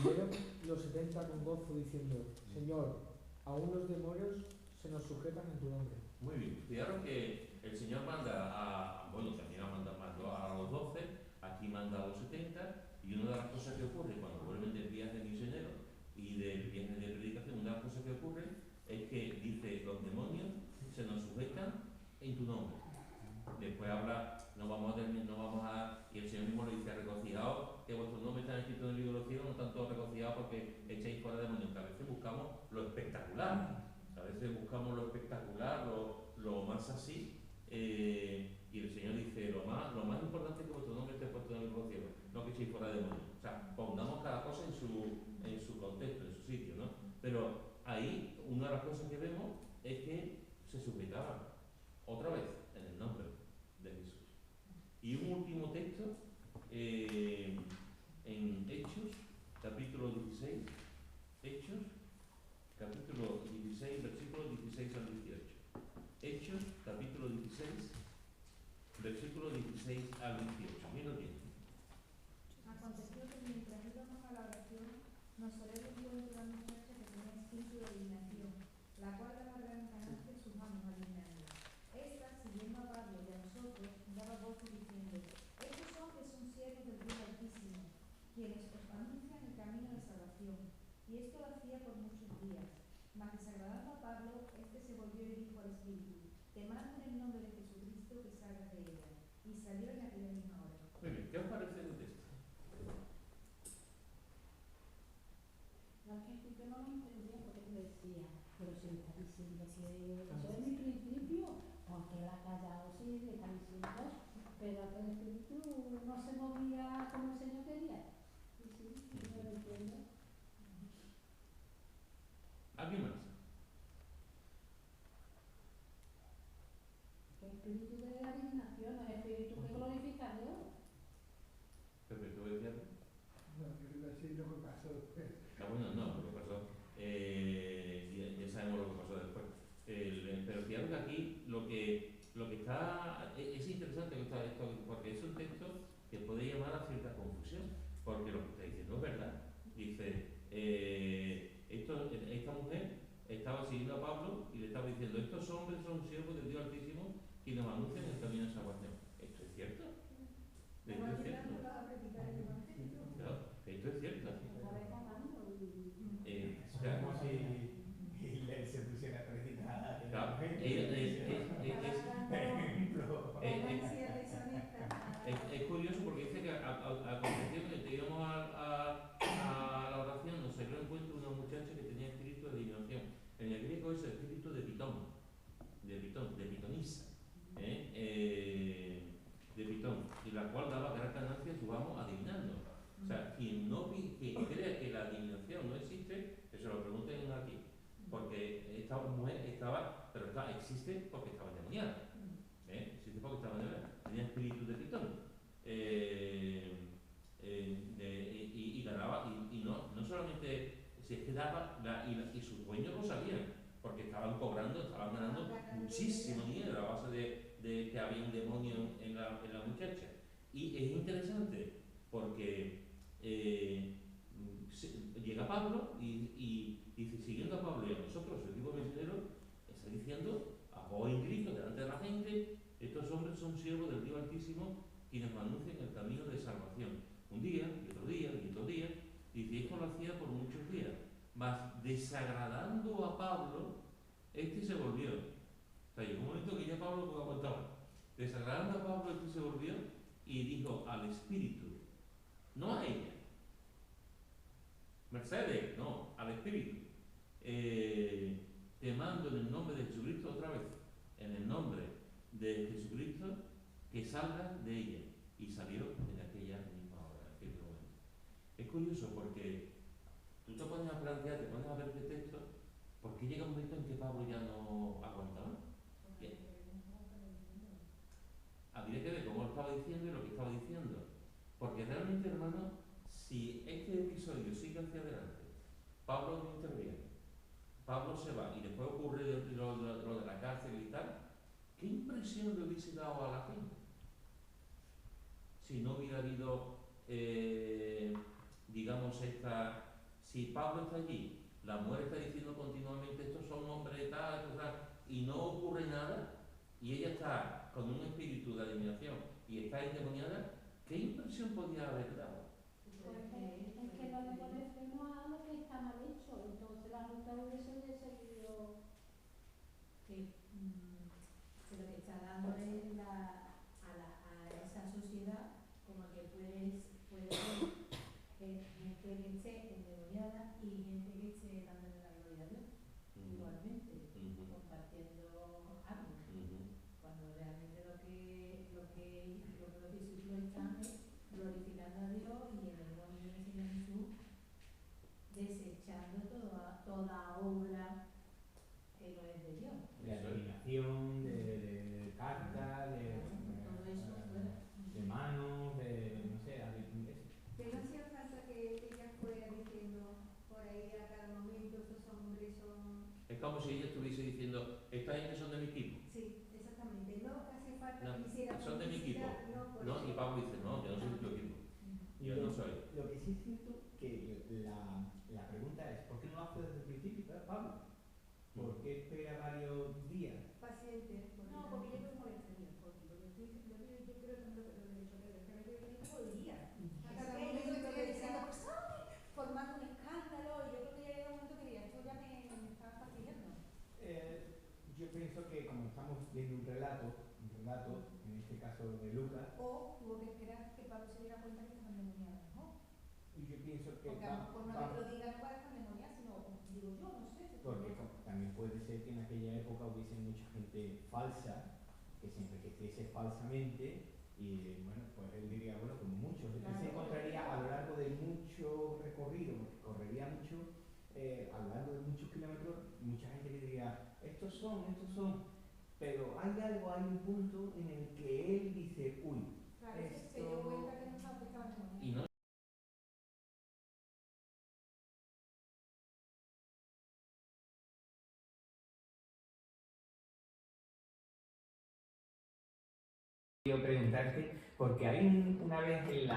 Volvieron los 70 con gozo diciendo, Señor, aún los demonios se nos sujetan en tu nombre. Muy bien, fijaros que el Señor manda también mandó a los 12, aquí manda a los 70, y una de las cosas que ocurre cuando vuelven del viaje misionero y del viaje de predicación, una de las cosas que ocurre es que dice, los demonios se nos sujetan en tu nombre. Después habla, y el Señor mismo lo dice, regocijaos que vuestros nombres están escritos en el libro de los cielos, no tanto regocijaos porque echéis fuera demonios, que a veces buscamos lo espectacular. A veces buscamos lo espectacular, lo más así, y el Señor dice, lo más importante es que vuestro nombre esté puesto en el cielo, no que echéis fuera demonios. O sea, pongamos cada cosa en su contexto, en su sitio, ¿no? Pero ahí, una de las cosas que vemos es que se sujetaban, otra vez, en el nombre de Jesús. Y un último texto, en Hechos, capítulo 16, Hechos, capítulo 16, versículos 16 al 18. Hechos, capítulo 16, versículo 16 al 18. Mira bien. Aconteció que mientras íbamos a la oración, nos sobrevivió una muchacha que tenía espíritu de adivinación, la cual daba gran ganancia a sus amos adivinando. Esta, siguiendo a Pablo y a nosotros, daba voces diciendo, estos hombres son siervos del Dios Altísimo, quienes os anuncian el camino de salvación. Y esto lo hacía por muchos días. Mas desagradando a Pablo, este se volvió y dijo al Espíritu, te mando en el nombre de Jesucristo que salgas de ella. Y salió en aquella misma hora. Muy bien, ¿qué os parece el texto? Al principio no lo entendía porque me decía, pero si le está diciendo así eso es mi principio, ¿por qué la ha callado si le está diciendo eso? Pero el espíritu no se movía como el Señor quería. Y sí, no lo entiendo. Bueno, no, lo que pasó, ya sabemos lo que pasó después. Pero fijaros que aquí lo que está, es interesante que está esto, porque es un texto que puede llamar a cierta confusión, porque lo que está diciendo es verdad. Dice, esta mujer estaba siguiendo a Pablo y le estaba diciendo, estos hombres son siervos del Dios Altísimo y nos anuncian el camino de salvación. ¿Esto es cierto? ¿Esto es cierto? Claro, esto es cierto. Estaba escapando y... O sea, Como si Hitler se pusiera a predicar en claro, la gente. Por ejemplo. Es curioso porque dice que aconteció que íbamos a la oración, nos salió encuentro una muchacha que tenía espíritu de adivinación. En el griego es el espíritu de de pitonisa, de pitón, y la cual daba gran ganancia a su amo adivinando. O sea, quien crea que la adivinación no existe, que se lo pregunten aquí, porque esta mujer existe porque estaba endemoniada. Existe porque estaba endemoniada, tenía espíritu de pitón. Y ganaba, y no solamente se quedaba, y sus dueños lo sabían, porque estaban ganando muchísimo dinero a base de que había un demonio en la muchacha. Y es interesante porque llega Pablo y dice, siguiendo a Pablo y a nosotros, el equipo misionero, está diciendo a voz en grito delante de la gente, estos hombres son siervos del Dios Altísimo quienes nos anuncian el camino de salvación. Un día, y otro día, y otro día, y esto lo hacía por muchos días. Mas desagradando a Pablo, este se volvió. O sea, llegó un momento que ya Pablo no aguantaba. Desagradando a Pablo, este se volvió y dijo al Espíritu, no a ella, Mercedes, no, al Espíritu, te mando en el nombre de Jesucristo otra vez, en el nombre de Jesucristo, que salgas de ella. Y salió en aquella misma hora, en aquel momento. Es curioso porque tú te pones a plantear, te pones a ver este texto, ¿por qué llega un momento en que Pablo ya no aguantaba? Habría que ver cómo lo estaba diciendo y lo que estaba diciendo. Porque realmente, hermano, si este episodio sigue hacia adelante, Pablo no interviene, Pablo se va y después ocurre lo de la cárcel y tal, ¿qué impresión le hubiese dado a la gente? Si no hubiera habido, digamos, si Pablo está allí, la mujer está diciendo continuamente, estos son hombres tal, y no ocurre nada, y ella está con un espíritu de adivinación y está endemoniada, ¿qué impresión podía haber dado? Es que no le pone freno a lo que está mal hecho, entonces la ruta hubiese seguido. Que lo que está dándole a esa sociedad como que puede ser gente que esté endemoniada y gente que esté dándole la gloria a Dios igualmente, compartiendo algo, cuando realmente lo que los discípulos están es glorificando a Dios y en el nombre del Señor Jesús desechando toda obra que no es de Dios. De adivinación, de cartas, Todo eso fuera. de manos, no sé, Que no hacía falta que ella fuera diciendo por ahí a cada momento, estos hombres son... Es como si ella estuviese diciendo, esta gente son de mi equipo. Sí, exactamente. No hace falta No, que hiciera son de mi equipo. publicidad, no por ¿No? eso. Y Pablo dice, no, yo no soy de tu equipo. Yo no soy. Lo que sí es cierto que la pregunta es, ¿por qué no lo hace desde el principio, Pablo? ¿Por qué espera varios días? Paciente. No, porque yo creo que molestaría, porque yo creo que lo de hecho que yo tenía todo el día. A cada momento que le decía, pues ¡ay! Formando un escándalo, y yo creo que ya llega un momento que diría, esto ya me está fastidiando. Yo pienso que como estamos viendo un relato, en este caso de Lucas, O tuvo que esperar que Pablo se diera cuenta que estaba endemoniada, ¿no? y yo pienso que Porque a lo mejor no que lo diga no va a estar endemoniada, sino, digo yo, no sé. porque también puede ser que en aquella época hubiese mucha gente falsa que se enriqueciese falsamente y bueno, pues él diría, bueno, como muchos, él se encontraría a lo largo de mucho recorrido, porque correría mucho, a lo largo de muchos kilómetros, mucha gente que diría, estos son, pero hay un punto en el que él dice, uy, Claro, se dio cuenta que no estaba endemoniada. Y no Quiero preguntarte, porque hay una vez en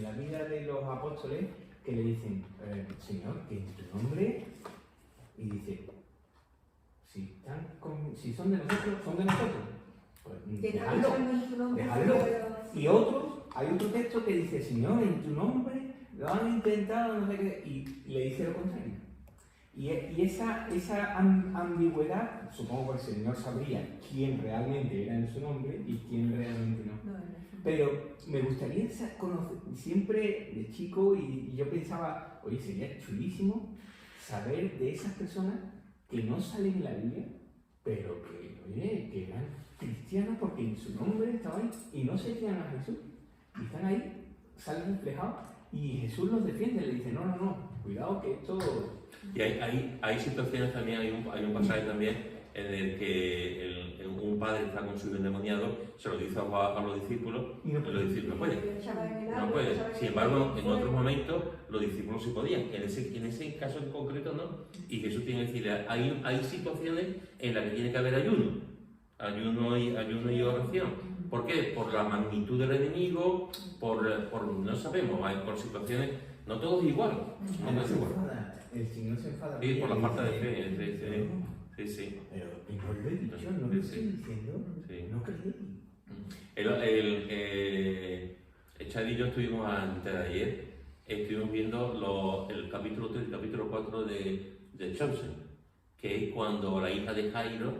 la vida de los apóstoles que le dicen, Señor, que en tu nombre, y dice, si son de nosotros, son de nosotros. Pues dejadlo, dejadlo. Y hay otro texto que dice, Señor, en tu nombre lo han intentado, no sé qué, y le dice lo contrario. Y esa ambigüedad, supongo que el Señor sabría quién realmente era en su nombre y quién realmente no. Pero me gustaría conocer, siempre de chico, y yo pensaba, oye, sería chulísimo saber de esas personas que no salen en la Biblia, pero que eran cristianos porque en su nombre estaban ahí y no seguían a Jesús. Y están ahí, salen reflejados, y Jesús los defiende, le dice, no, cuidado que esto... Y hay situaciones también, hay un pasaje también en el que un padre está con su hijo endemoniado, se lo dice a los discípulos, y los discípulos no pueden. Sin embargo, en otros momentos los discípulos sí podían, en ese caso en concreto no. Y Jesús tiene que decirle, hay situaciones en las que tiene que haber ayuno y oración. ¿Por qué? Por la magnitud del enemigo, no sabemos, por situaciones, no todo es igual. No es igual. El Señor se enfada. Sí, por la falta de fe. Sí. Pero no lo he dicho, no lo estoy diciendo. Sí. No creí. Chad y yo estuvimos antes de ayer, estuvimos viendo el capítulo 3 y el capítulo 4 de Chosen, que es cuando la hija de Jairo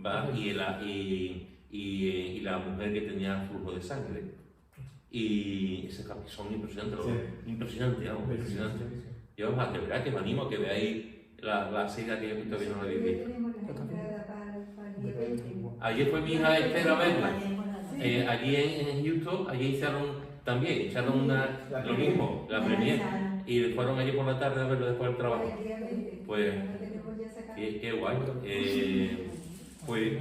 va y la mujer que tenía flujo de sangre. Y ese capítulo son impresionantes. Yo de verdad que me animo a que veáis la serie que yo todavía no la he visto. Ayer fue mi hija Esther a verla. Allí en YouTube, allí echaron lo mismo, la premier. Y fueron allí por la tarde a verlo después del trabajo. Pues, qué guay. Pues,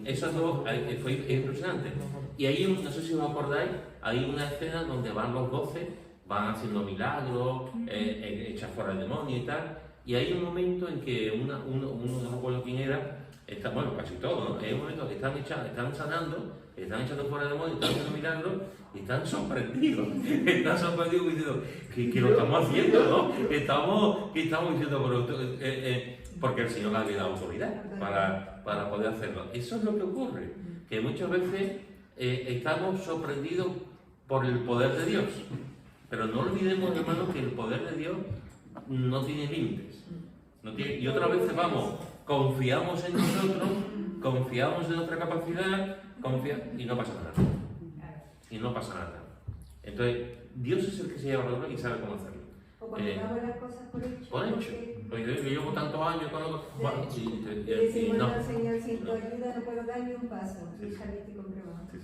esos dos fue impresionante. Y ahí, no sé si os acordáis, hay una escena donde van los 12, van haciendo milagros, echan fuera el demonio y tal. Y hay un momento en que uno no me acuerdo quién era, casi todos, ¿no? Hay un momento que están sanando, están echando fuera el demonio, están haciendo milagros y están sorprendidos. Están sorprendidos diciendo que lo estamos haciendo, ¿no? Que estamos diciendo, porque el Señor les había dado autoridad para poder hacerlo. Eso es lo que ocurre, que muchas veces estamos sorprendidos por el poder de Dios. Pero no olvidemos, hermanos, que el poder de Dios no tiene límites. Y otras veces confiamos en nosotros, confiamos en nuestra capacidad, y no pasa nada. Entonces, Dios es el que se lleva la gloria y sabe cómo hacerlo. O cuando damos las cosas por hecho. Porque yo llevo tantos años con y decimos, no, Señor, sin tu ayuda no puedo dar ni un paso. Sí. Comprobado. Sí.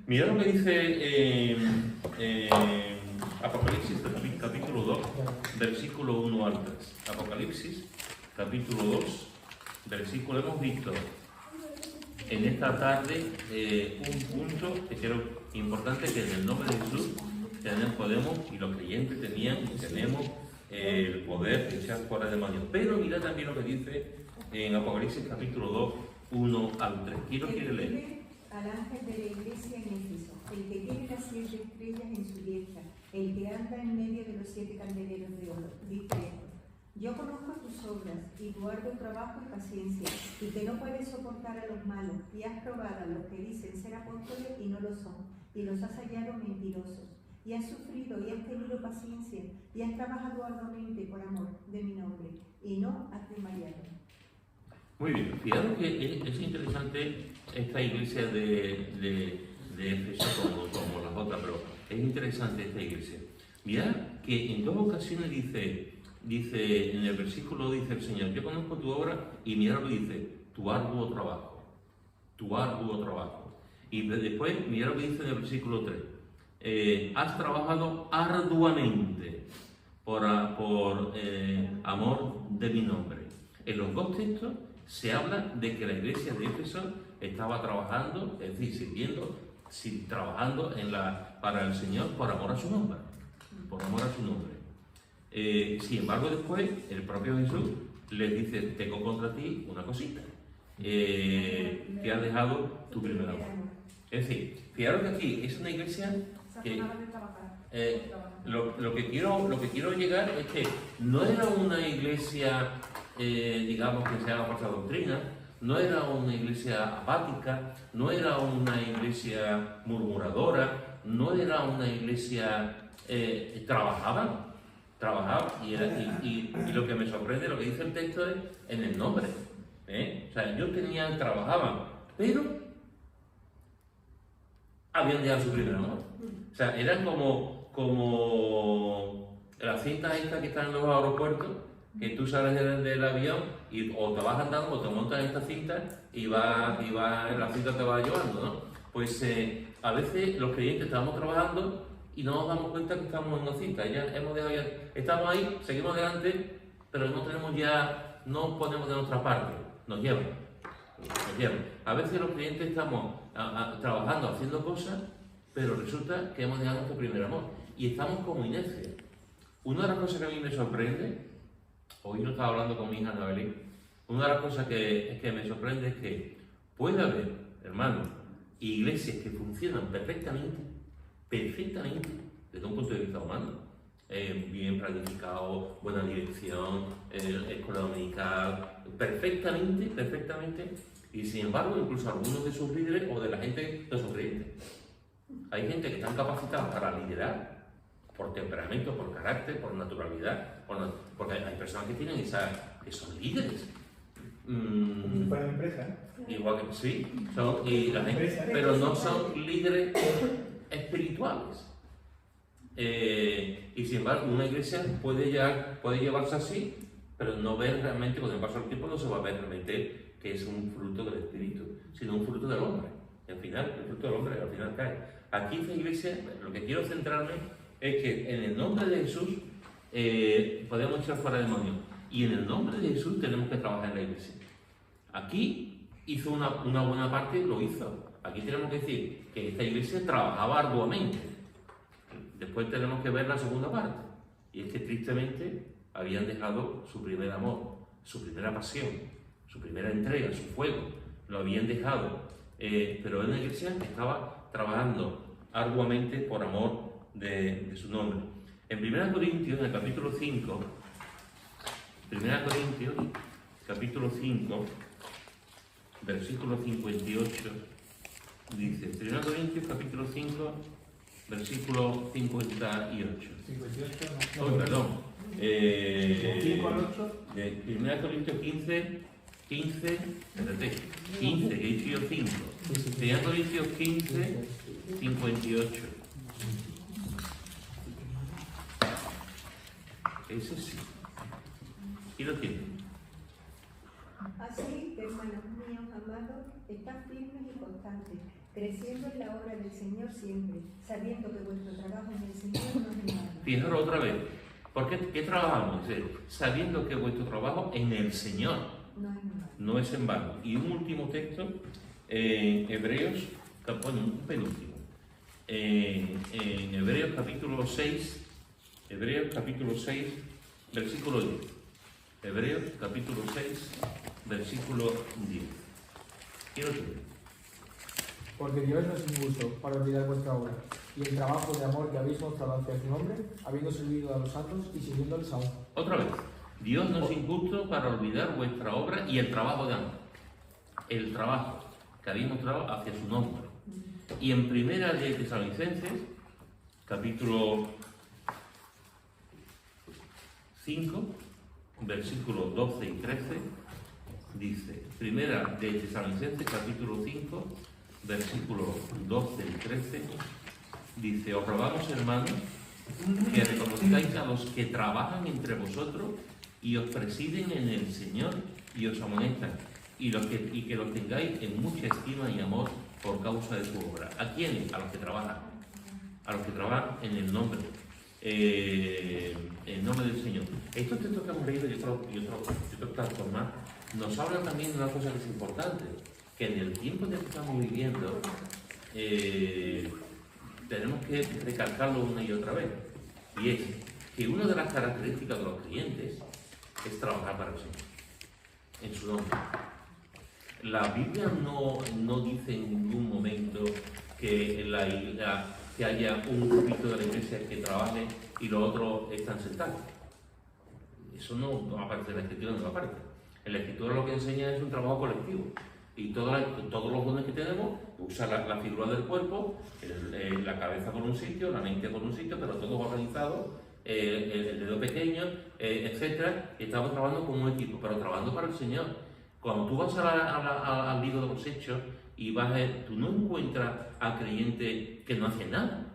Mira lo que dice Apocalipsis capítulo 2, versículo 1 al 3. Apocalipsis capítulo 2, versículo, hemos visto en esta tarde un punto que creo importante, que en el nombre de Jesús podemos, y los creyentes tenemos el poder de echar fuera demonios. Pero mira también lo que dice en Apocalipsis capítulo 2, 1 al 3. ¿Quién lo quiere leer? Al ángel de la iglesia en Éfeso, el que tiene las 7 estrellas en su diestra, el que anda en medio de los 7 candeleros de oro, dice esto: yo conozco tus obras y tu arduo trabajo y paciencia, y que no puedes soportar a los malos, y has probado a los que dicen ser apóstoles y no lo son, y los has hallado mentirosos, y has sufrido y has tenido paciencia, y has trabajado arduamente por amor de mi nombre, y no has desmayado. Muy bien, fijaros que es interesante esta iglesia de Éfeso como las otras, pero es interesante esta iglesia. Mirad que en 2 ocasiones dice en el versículo, dice el Señor, yo conozco tu obra, y mirad lo que dice, tu arduo trabajo. Y después, mirad lo que dice en el versículo 3, has trabajado arduamente por amor de mi nombre. En los dos textos se habla de que la iglesia de Éfeso estaba trabajando, es decir, trabajando para el Señor por amor a su nombre. Sin embargo, después el propio Jesús les dice, tengo contra ti una cosita, que has dejado tu primer amor. Es decir, fijaros que aquí es una iglesia que lo que quiero llegar es que no era una iglesia, digamos, que se haga falsa doctrina, no era una iglesia apática, no era una iglesia murmuradora, no era una iglesia... trabajaban y lo que me sorprende, lo que dice el texto es en el nombre. O sea, ellos trabajaban, pero habían dejado su primer amor. O sea, eran como las cintas estas que están en los aeropuertos, que tú sales del avión y o te vas andando o te montas en estas cintas y la cinta te va llevando, ¿no? Pues a veces los creyentes estamos trabajando y no nos damos cuenta que estamos en una cinta. Estamos ahí, seguimos adelante, pero no ponemos de nuestra parte, nos llevan. A veces los creyentes estamos trabajando, haciendo cosas, pero resulta que hemos dejado nuestro primer amor y estamos como inercia. Una de las cosas que a mí me sorprende, hoy no estaba hablando con mi hija Anabelín, una de las cosas que me sorprende es que puede haber, hermanos, iglesias que funcionan perfectamente, desde un punto de vista humano, bien planificado, buena dirección, escuela dominical, perfectamente, y sin embargo, incluso algunos de sus líderes o de la gente de sus creyentes. Hay gente que están capacitadas para liderar por temperamento, por carácter, por naturalidad, porque hay personas que tienen que son líderes. Para la empresa, Igual que sí, pero no son líderes espirituales. Y sin embargo, una iglesia puede llevarse así, pero no ver realmente, con el paso del tiempo, no se va a ver realmente que es un fruto del espíritu, sino un fruto del hombre. Y al final, el fruto del hombre al final cae. Aquí esta iglesia, lo que quiero centrarme es que en el nombre de Jesús podemos echar fuera demonios. Y en el nombre de Jesús tenemos que trabajar en la iglesia. Aquí hizo una buena parte, lo hizo. Aquí tenemos que decir que esta iglesia trabajaba arduamente. Después tenemos que ver la segunda parte. Y es que tristemente habían dejado su primer amor, su primera pasión, su primera entrega, su fuego. Lo habían dejado. Pero era una iglesia que estaba trabajando arduamente por amor de su nombre. En 1 Corintios, en el capítulo 5, 1 Corintios, capítulo 5, versículo 58, dice, 1 Corintios, capítulo 5, versículo 58. 58, no. Oh, perdón. 5 al 8. De 1 Corintios 15, espérate, 15, que he dicho yo 5. 1 Corintios 15, 58. Ese sí. ¿Y lo tiene? Así, hermanos míos amados, estad firmes y constantes, creciendo en la obra del Señor siempre, sabiendo que vuestro trabajo en el Señor no es en vano. Fijaros otra vez. ¿Por qué trabajamos? Sabiendo que vuestro trabajo en el Señor no es en vano. Y un último texto, Hebreos, bueno, un penúltimo. En Hebreos capítulo 6, versículo 10. Hebreos capítulo 6, versículo 10. Quiero decir. Porque Dios no es injusto para olvidar vuestra obra y el trabajo de amor que habéis mostrado hacia su nombre, habiendo servido a los santos y sirviéndoles aún. Otra vez. Dios no es injusto para olvidar vuestra obra y el trabajo de amor. El trabajo que habéis mostrado hacia su nombre. Y en Primera de Tesalonicenses, capítulo 5, versículos 12 y 13, dice, Primera de Tesalonicenses, capítulo 5, versículos 12 y 13, dice, os rogamos, hermanos, que reconozcáis a los que trabajan entre vosotros y os presiden en el Señor y os amonestan, y que los tengáis en mucha estima y amor por causa de su obra. ¿A quiénes? A los que trabajan. A los que trabajan en el nombre. En nombre del Señor. Estos textos que hemos leído y otros tantos más nos hablan también de una cosa que es importante, que en el tiempo en el que estamos viviendo tenemos que recalcarlo una y otra vez, y es que una de las características de los creyentes es trabajar para el Señor, en su nombre. la Biblia no dice en ningún momento que, que haya un grupito de la iglesia que trabaje y los otros están sentados. Eso no aparece en la Escritura, no aparece. En la Escritura lo que enseña es un trabajo colectivo. Y todos los dones que tenemos, usa la figura del cuerpo, la cabeza por un sitio, la mente por un sitio, pero todos organizados, el dedo pequeño, etcétera, y estamos trabajando como un equipo, pero trabajando para el Señor. Cuando tú vas al libro de los Hechos y tú no encuentras a creyentes que no hacen nada.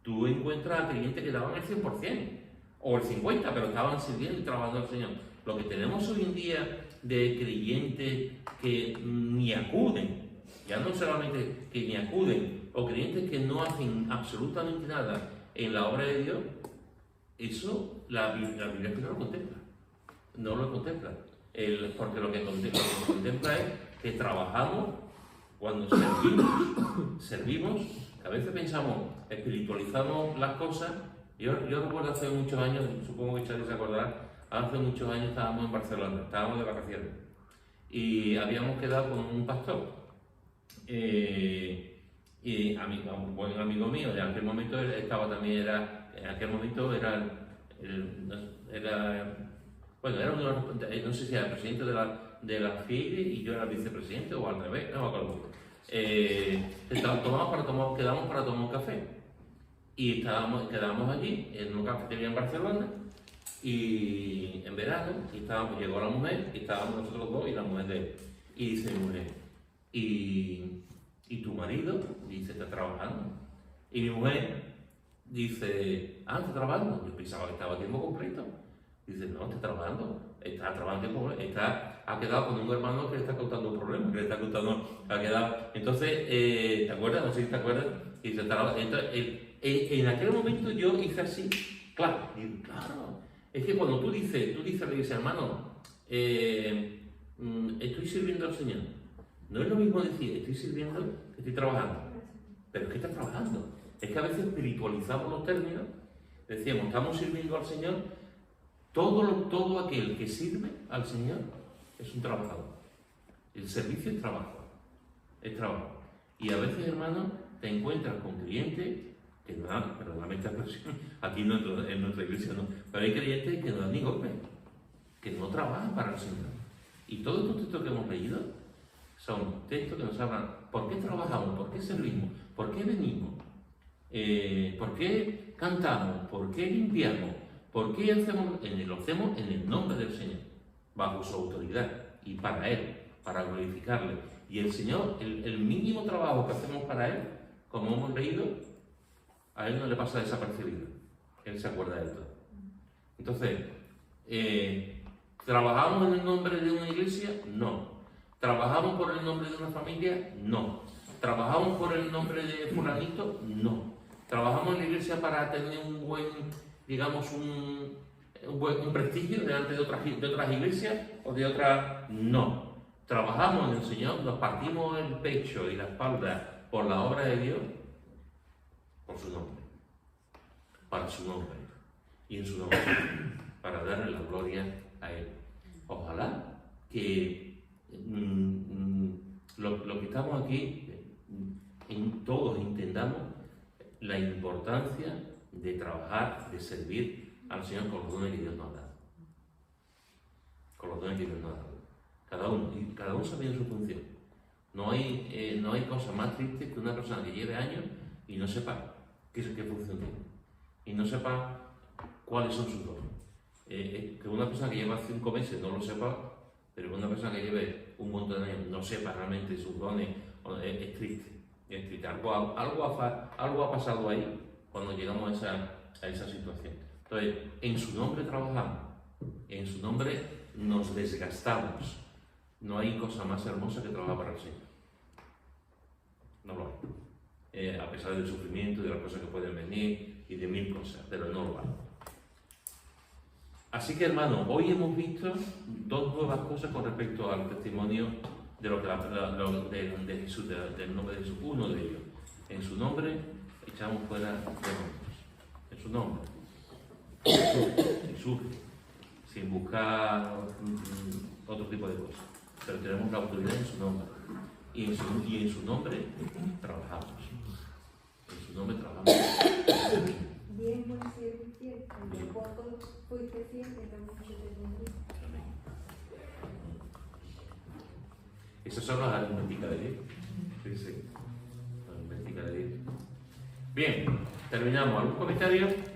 Tú encuentras a creyentes que daban el 100%, o el 50%, pero estaban sirviendo y trabajando al Señor. Lo que tenemos hoy en día de creyentes que ni acuden, ya no solamente que ni acuden, o creyentes que no hacen absolutamente nada en la obra de Dios, eso la Biblia no lo contempla. No lo contempla. Porque lo que contempla es que trabajamos cuando servimos, a veces pensamos, espiritualizamos las cosas. Yo recuerdo hace muchos años, supongo que Charlie se acordará, hace muchos años estábamos en Barcelona, estábamos de vacaciones y habíamos quedado con un pastor y un buen amigo mío, en aquel momento él estaba también, era uno, no sé si era el presidente de la FIRE y yo era el vicepresidente o al revés, no me acuerdo. Quedamos para tomar un café y quedábamos allí en una cafetería en Barcelona y en verano llegó la mujer y estábamos nosotros dos y la mujer de él y dice mi mujer, ¿y tu marido? Dice, está trabajando. Y mi mujer dice, está trabajando. Yo pensaba que estaba a tiempo completo. Dice, no, está trabajando ha quedado con un hermano que le está contando un problema, Entonces, ¿te acuerdas? No sé si te acuerdas. Y dice, entonces, en aquel momento yo hice así, claro, es que cuando tú dices, le dices, hermano, estoy sirviendo al Señor. No es lo mismo decir, estoy sirviendo, que estoy trabajando. Pero es que estás trabajando. Es que a veces espiritualizamos los términos, decíamos, estamos sirviendo al Señor. Todo aquel que sirve al Señor es un trabajador. El servicio es trabajo. Y a veces, hermano, te encuentras con clientes que no dan, perdóname esta expresión, aquí en nuestra iglesia no, pero hay creyentes que no dan ni golpe, que no trabajan para el Señor. Y todos estos textos que hemos leído son textos que nos hablan por qué trabajamos, por qué servimos, por qué venimos, por qué cantamos, por qué limpiamos. ¿Por qué lo hacemos en el nombre del Señor? Bajo su autoridad y para Él, para glorificarle. Y el Señor, el mínimo trabajo que hacemos para Él, como hemos leído, a Él no le pasa desapercibido. Él se acuerda de todo. Entonces, ¿trabajamos en el nombre de una iglesia? No. ¿Trabajamos por el nombre de una familia? No. ¿Trabajamos por el nombre de fulanito? No. ¿Trabajamos en la iglesia para tener un buen, digamos, un prestigio delante de otras iglesias o de otras? No. Trabajamos en el Señor, nos partimos el pecho y la espalda por la obra de Dios, por su nombre, para su nombre y en su nombre, para darle la gloria a Él. Ojalá que lo que estamos aquí, todos entendamos la importancia de trabajar, de servir al Señor con los dones que Dios nos ha dado. Con los dones que Dios nos ha dado. Cada uno sabiendo su función. No hay cosa más triste que una persona que lleve años y no sepa qué función tiene. Y no sepa cuáles son sus dones. Que una persona que lleva 5 meses no lo sepa, pero que una persona que lleve un montón de años no sepa realmente sus dones, es triste. Es triste. Algo ha pasado ahí cuando llegamos a esa situación. Entonces, en su nombre trabajamos, en su nombre nos desgastamos. No hay cosa más hermosa que trabajar para el Señor. No lo hay. A pesar del sufrimiento, de las cosas que pueden venir y de 1000 cosas, pero no lo hay. Así que, hermanos, hoy hemos visto 2 nuevas cosas con respecto al testimonio de lo que de Jesús, del nombre de Jesús. Uno de ellos, en su nombre echamos fuera demonios. En su nombre. Jesús, sin buscar otro tipo de cosas. pero tenemos la autoridad en su nombre. Y en su nombre trabajamos. En su nombre trabajamos. Bien, muy cierto. En poco fuiste fiel, pero mucho te tendré. Amén. Esas son las aritméticas de Dios. Fíjense, la aritmética de Dios. Bien, terminamos. ¿Algún comentario?